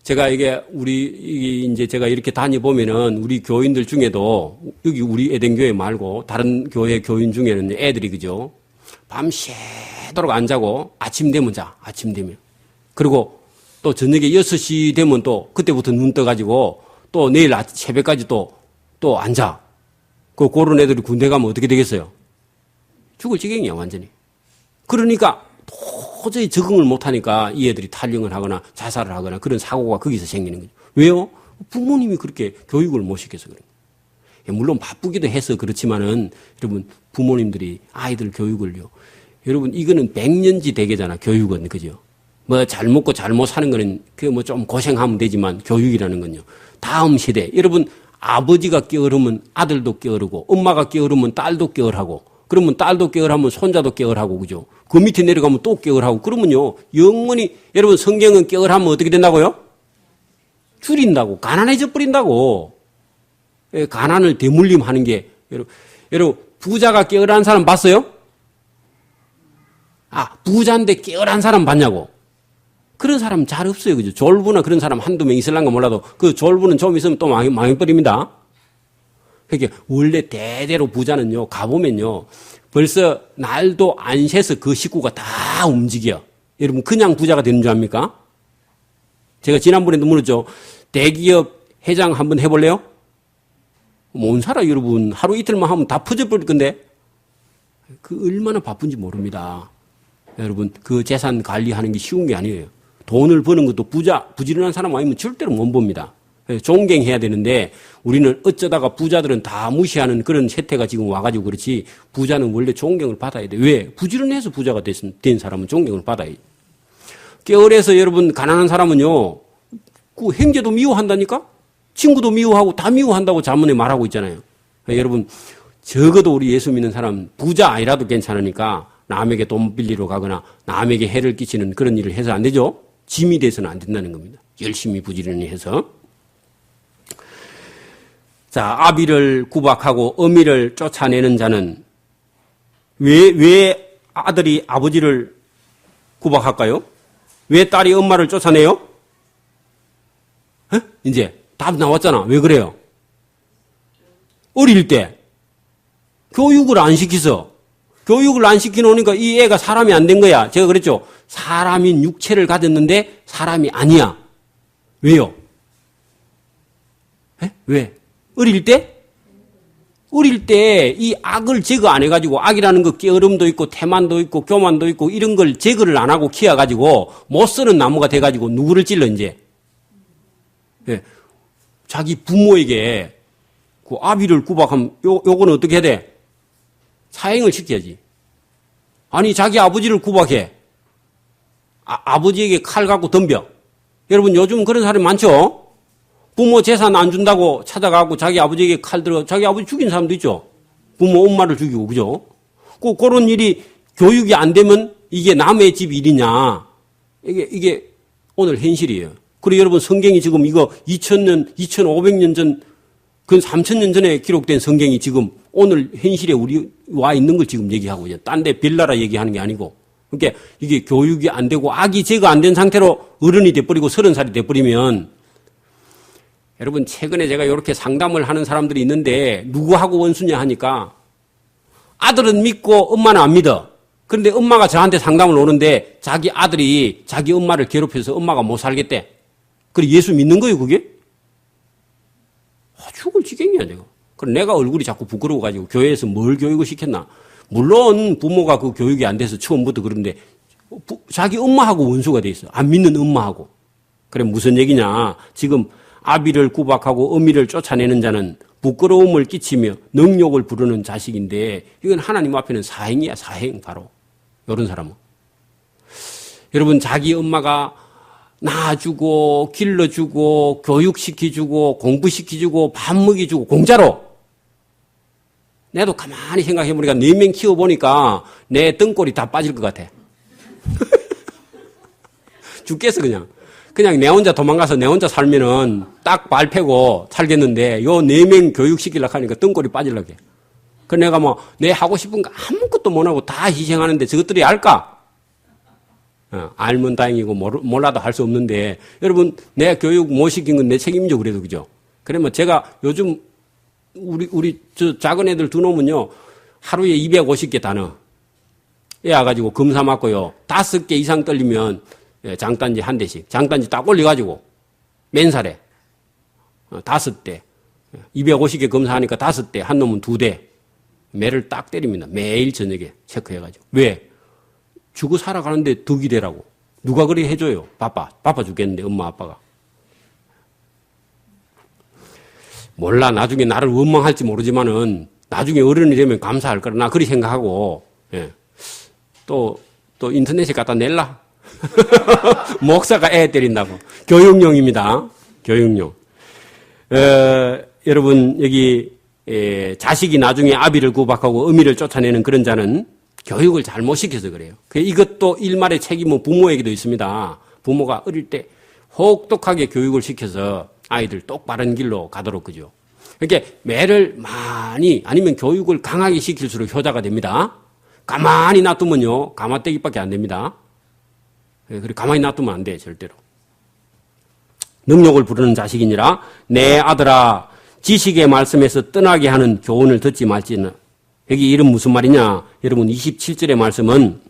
제가 이제 제가 이렇게 다녀보면은 우리 교인들 중에도 여기 우리 에덴교회 말고 다른 교회 교인 중에는 애들이 그죠? 밤새도록 안 자고 아침 되면 자. 아침 되면. 그리고 또 저녁에 6시 되면 또 그때부터 눈 떠가지고 또 내일 새벽까지 또 안 자. 그런 애들이 군대 가면 어떻게 되겠어요? 죽을 지경이야, 완전히. 그러니까 도저히 적응을 못하니까 이 애들이 탈영을 하거나 자살을 하거나 그런 사고가 거기서 생기는 거죠. 왜요? 부모님이 그렇게 교육을 못 시켜서 그래요. 물론 바쁘기도 해서 그렇지만은 여러분 부모님들이 아이들 교육을요. 여러분 이거는 백년지 대계잖아, 교육은. 그죠? 뭐 잘 먹고 잘 못 사는 거는 그 뭐 좀 고생하면 되지만 교육이라는 건요. 다음 세대. 여러분 아버지가 게으르면 아들도 게으르고 엄마가 게으르면 딸도 게으르고 그러면 딸도 게으르면 손자도 게으르고 그죠? 그 밑에 내려가면 또 게으르고 그러면요. 영원히 여러분 성경은 게으르면 어떻게 된다고요? 줄인다고. 가난해져 버린다고. 가난을 대물림하는 게 여러분 부자가 게으르한 사람 봤어요? 부자인데 게으르한 사람 봤냐고. 그런 사람 잘 없어요. 그죠? 졸부나 그런 사람 한두 명 있을란가 몰라도 그 졸부는 좀 있으면 또 망해버립니다. 그러니까 원래 대대로 부자는요, 가보면요, 벌써 날도 안 새서 그 식구가 다 움직여. 여러분, 그냥 부자가 되는 줄 압니까? 제가 지난번에도 물었죠. 대기업 회장 한번 해볼래요? 못 살아, 여러분. 하루 이틀만 하면 다 퍼져버릴 건데. 그 얼마나 바쁜지 모릅니다. 여러분, 그 재산 관리하는 게 쉬운 게 아니에요. 돈을 버는 것도 부지런한 사람 아니면 절대로 못 봅니다. 존경해야 되는데 우리는 어쩌다가 부자들은 다 무시하는 그런 세태가 지금 와가지고 그렇지 부자는 원래 존경을 받아야 돼. 왜? 부지런해서 부자가 된 사람은 존경을 받아야 돼. 게으르해서 여러분 가난한 사람은요. 그 형제도 미워한다니까? 친구도 미워하고 다 미워한다고 자문에 말하고 있잖아요. 여러분 적어도 우리 예수 믿는 사람 부자 아니라도 괜찮으니까 남에게 돈 빌리러 가거나 남에게 해를 끼치는 그런 일을 해서 안 되죠. 짐이 돼서는 안 된다는 겁니다. 열심히 부지런히 해서. 자, 아비를 구박하고 어미를 쫓아내는 자는 왜 아들이 아버지를 구박할까요? 왜 딸이 엄마를 쫓아내요? 이제 답 나왔잖아. 왜 그래요? 어릴 때 교육을 안 시켜서 교육을 안 시켜놓으니까 이 애가 사람이 안 된 거야. 제가 그랬죠. 사람인 육체를 가졌는데 사람이 아니야. 왜요? 왜? 어릴 때 이 악을 제거 안 해가지고 악이라는 거 게으름도 있고 태만도 있고 교만도 있고 이런 걸 제거를 안 하고 키워가지고 못 쓰는 나무가 돼가지고 누구를 찔러 이제? 자기 부모에게 그 아비를 구박하면 요거는 어떻게 해야 돼? 사행을 시켜야지. 아니 자기 아버지를 구박해. 아버지에게 칼 갖고 덤벼. 여러분 요즘 그런 사람이 많죠? 부모 재산 안 준다고 찾아가고 자기 아버지에게 칼 들어 자기 아버지 죽인 사람도 있죠. 부모 엄마를 죽이고 그죠? 그런 일이 교육이 안 되면 이게 남의 집 일이냐? 이게 오늘 현실이에요. 그리고 여러분 성경이 지금 이거 2000년, 2500년 전, 그 3000년 전에 기록된 성경이 지금 오늘 현실에 우리 와 있는 걸 지금 얘기하고 있어요. 딴 데 별나라 얘기하는 게 아니고. 그러니까 이게 교육이 안 되고 악이 제거 안 된 상태로 어른이 돼버리고 30살이 돼버리면 여러분 최근에 제가 이렇게 상담을 하는 사람들이 있는데 누구하고 원수냐 하니까 아들은 믿고 엄마는 안 믿어. 그런데 엄마가 저한테 상담을 오는데 자기 아들이 자기 엄마를 괴롭혀서 엄마가 못 살겠대. 그리고 예수 믿는 거예요 그게? 죽을 지경이야 내가. 그럼 내가 얼굴이 자꾸 부끄러워가지고 교회에서 뭘 교육을 시켰나. 물론 부모가 그 교육이 안 돼서 처음부터 그런데 자기 엄마하고 원수가 돼 있어. 안 믿는 엄마하고. 그래 무슨 얘기냐. 지금 아비를 구박하고 어미를 쫓아내는 자는 부끄러움을 끼치며 능욕을 부르는 자식인데 이건 하나님 앞에는 사행이야. 사행 바로. 이런 사람은. 여러분 자기 엄마가 낳아주고 길러주고 교육시켜주고 공부시켜주고 밥 먹여주고 공짜로. 내도 가만히 생각해보니까 4명 키워보니까 내 등골이 다 빠질 것 같아. 죽겠어 그냥. 그냥 내 혼자 도망가서 내 혼자 살면은 딱 발 패고 살겠는데 요 4명 교육시키려고 하니까 등골이 빠지려고 해. 그 내가 뭐 내 하고 싶은 거 아무것도 못하고 다 희생하는데 저것들이 알까? 알면 다행이고 몰라도 할 수 없는데 여러분 내 교육 못 시킨 건 내 책임이죠. 그래도 그죠? 그러면 제가 요즘 우리 저 작은 애들 두 놈은요 하루에 250개 단어 애 와가지고 검사 맞고요 5개 이상 떨리면 장단지 한 대씩 장단지 딱 올려가지고 맨살에 5대 250개 검사하니까 5대 한 놈은 2대 매를 딱 때립니다. 매일 저녁에 체크해가지고 왜? 죽어 살아가는데 덕이 되라고. 누가 그리 해줘요? 바빠 죽겠는데 엄마 아빠가. 몰라 나중에 나를 원망할지 모르지만은 나중에 어른이 되면 감사할 거라 나 그리 생각하고 또 인터넷에 갖다 낼라. 목사가 애 때린다고. 교육용입니다. 교육용. 여러분 여기 자식이 나중에 아비를 구박하고 어미를 쫓아내는 그런 자는 교육을 잘못 시켜서 그래요. 이것도 일말의 책임은 부모에게도 있습니다. 부모가 어릴 때 혹독하게 교육을 시켜서 아이들 똑바른 길로 가도록 그죠. 그러니까 매를 많이 아니면 교육을 강하게 시킬수록 효자가 됩니다. 가만히 놔두면요 가마떼기밖에 안 됩니다. 그리고 가만히 놔두면 안 돼 절대로. 능욕을 부르는 자식이니라 내 아들아 지식의 말씀에서 떠나게 하는 교훈을 듣지 말지는. 여기 이름 무슨 말이냐? 여러분 27절의 말씀은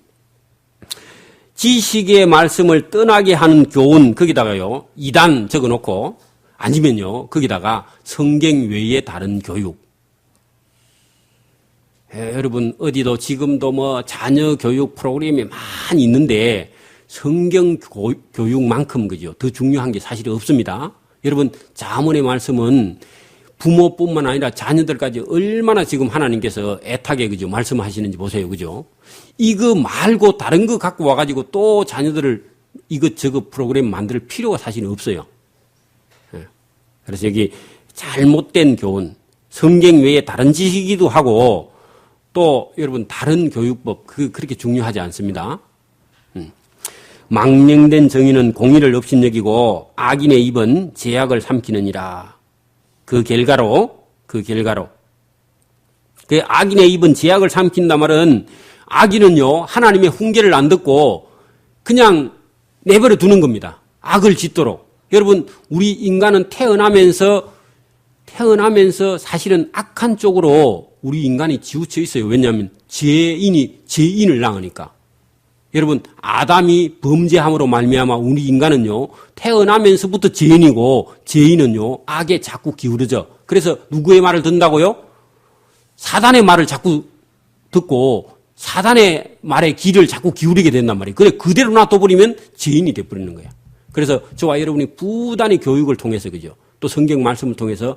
지식의 말씀을 떠나게 하는 교훈 거기다가요 2단 적어놓고 아니면요 거기다가 성경 외의 다른 교육. 여러분 어디도 지금도 뭐 자녀 교육 프로그램이 많이 있는데 성경 교육만큼 그죠 더 중요한 게 사실 없습니다. 여러분 잠언의 말씀은 부모뿐만 아니라 자녀들까지 얼마나 지금 하나님께서 애타게 그죠 말씀하시는지 보세요. 그죠? 이거 말고 다른 거 갖고 와가지고 또 자녀들을 이것저것 프로그램 만들 필요가 사실 없어요. 그래서 여기 잘못된 교훈, 성경 외에 다른 지식이기도 하고 또 여러분 다른 교육법 그렇게 중요하지 않습니다. 망령된 정의는 공의를 업신여기고 악인의 입은 제약을 삼키느니라. 그 결과로 그 악인의 입은 제약을 삼킨다 말은 악인은요 하나님의 훈계를 안 듣고 그냥 내버려 두는 겁니다. 악을 짓도록. 여러분 우리 인간은 태어나면서 사실은 악한 쪽으로 우리 인간이 치우쳐 있어요. 왜냐하면 죄인을 낳으니까. 여러분 아담이 범죄함으로 말미암아 우리 인간은요 태어나면서부터 죄인이고 죄인은요 악에 자꾸 기울어져. 그래서 누구의 말을 듣는다고요? 사단의 말을 자꾸 듣고 사단의 말에 귀를 자꾸 기울이게 된단 말이에요. 그래 그대로 놔둬버리면 죄인이 돼버리는 거야. 그래서 저와 여러분이 부단히 교육을 통해서 그죠 또 성경 말씀을 통해서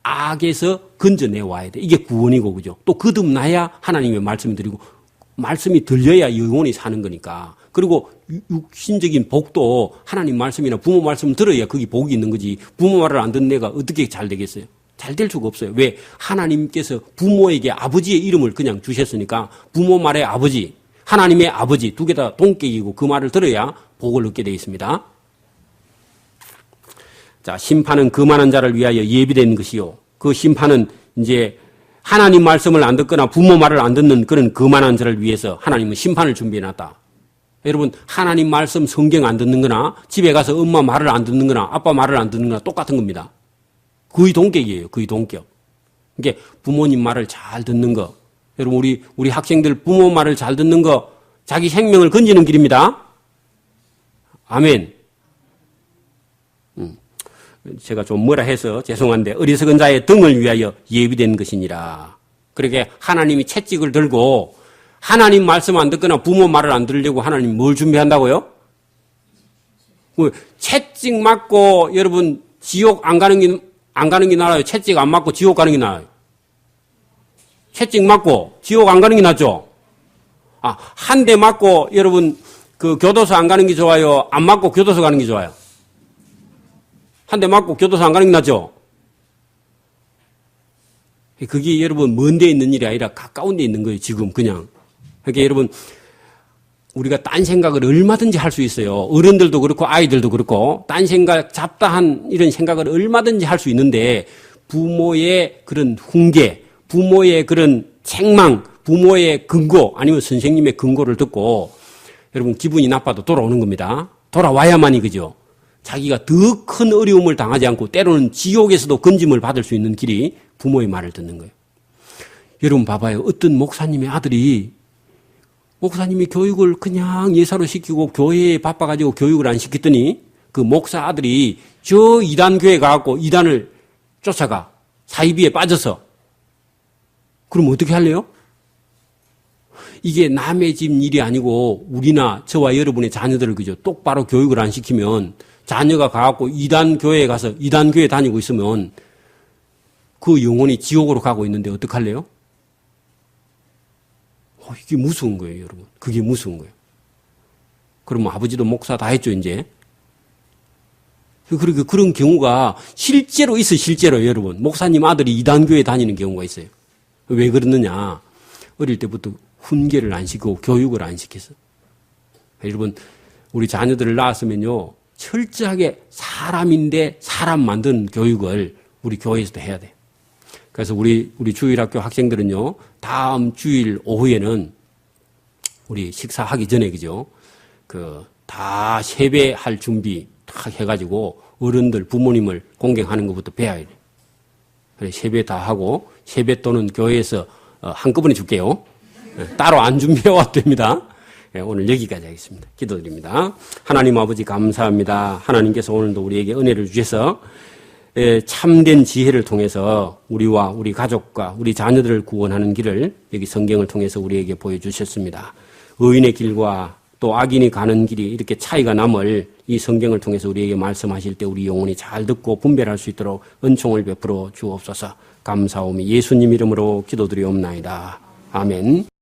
악에서 건져내와야 돼. 이게 구원이고 그죠 또 거듭나야 하나님의 말씀을 드리고 말씀이 들려야 영혼이 사는 거니까. 그리고 육신적인 복도 하나님 말씀이나 부모 말씀을 들어야 거기 복이 있는 거지. 부모 말을 안 듣는 애가 어떻게 잘 되겠어요? 잘 될 수가 없어요. 왜? 하나님께서 부모에게 아버지의 이름을 그냥 주셨으니까 부모 말의 아버지, 하나님의 아버지 두 개 다 동격이고 그 말을 들어야 복을 얻게 되어 있습니다. 자, 심판은 거만한 자를 위하여 예비된 것이요. 그 심판은 이제 하나님 말씀을 안 듣거나 부모 말을 안 듣는 그런 거만한 자를 위해서 하나님은 심판을 준비해놨다. 여러분 하나님 말씀 성경 안 듣는 거나 집에 가서 엄마 말을 안 듣는 거나 아빠 말을 안 듣는 거나 똑같은 겁니다. 거의 동격이에요. 거의 동격. 그러니까 부모님 말을 잘 듣는 거. 여러분 우리 학생들 부모 말을 잘 듣는 거 자기 생명을 건지는 길입니다. 아멘. 제가 좀 뭐라 해서 죄송한데 어리석은 자의 등을 위하여 예비된 것이니라. 그렇게 하나님이 채찍을 들고 하나님 말씀 안 듣거나 부모 말을 안 들으려고 하나님 뭘 준비한다고요? 채찍 맞고 여러분 지옥 안 가는 게 나아요? 채찍 안 맞고 지옥 가는 게 나아요? 채찍 맞고 지옥 안 가는 게 낫죠? 한 대 맞고 여러분 그 교도소 안 가는 게 좋아요? 안 맞고 교도소 가는 게 좋아요? 한 대 맞고 교도소 안 가는 게 낫죠? 그게 여러분 먼 데 있는 일이 아니라 가까운 데 있는 거예요, 지금 그냥. 그러니까 여러분, 우리가 딴 생각을 얼마든지 할 수 있어요. 어른들도 그렇고 아이들도 그렇고, 딴 생각, 잡다한 이런 생각을 얼마든지 할 수 있는데, 부모의 그런 훈계, 부모의 그런 책망, 부모의 근거, 아니면 선생님의 근거를 듣고, 여러분 기분이 나빠도 돌아오는 겁니다. 돌아와야만이 그죠. 자기가 더 큰 어려움을 당하지 않고 때로는 지옥에서도 건짐을 받을 수 있는 길이 부모의 말을 듣는 거예요. 여러분 봐봐요. 어떤 목사님의 아들이 목사님이 교육을 그냥 예사로 시키고 교회에 바빠가지고 교육을 안 시켰더니 그 목사 아들이 저 이단 교회 가갖고 이단을 쫓아가 사이비에 빠져서 그럼 어떻게 할래요? 이게 남의 집 일이 아니고 우리나 저와 여러분의 자녀들을 그저 똑바로 교육을 안 시키면 자녀가 가갖고 이단 교회에 가서 이단 교회 다니고 있으면 그 영혼이 지옥으로 가고 있는데 어떡할래요? 이게 무서운 거예요, 여러분. 그게 무서운 거예요. 그러면 아버지도 목사 다 했죠, 이제. 그리고 그런 경우가 실제로 있어요, 실제로 여러분. 목사님 아들이 이단교회 다니는 경우가 있어요. 왜 그러느냐. 어릴 때부터 훈계를 안 시키고 교육을 안 시켜서. 여러분, 우리 자녀들을 낳았으면요, 철저하게 사람인데 사람 만든 교육을 우리 교회에서도 해야 돼요. 그래서 우리 주일학교 학생들은요, 다음 주일 오후에는 우리 식사하기 전에, 그죠? 다 세배할 준비 다 해가지고 어른들, 부모님을 공경하는 것부터 배워야 돼요. 그래, 세배 다 하고, 세뱃돈은 교회에서 한꺼번에 줄게요. 따로 안 준비해 와도 됩니다. 오늘 여기까지 하겠습니다. 기도드립니다. 하나님 아버지 감사합니다. 하나님께서 오늘도 우리에게 은혜를 주셔서 참된 지혜를 통해서 우리와 우리 가족과 우리 자녀들을 구원하는 길을 여기 성경을 통해서 우리에게 보여주셨습니다. 의인의 길과 또 악인이 가는 길이 이렇게 차이가 남을 이 성경을 통해서 우리에게 말씀하실 때 우리 영혼이 잘 듣고 분별할 수 있도록 은총을 베풀어 주옵소서. 감사오며 예수님 이름으로 기도드리옵나이다. 아멘.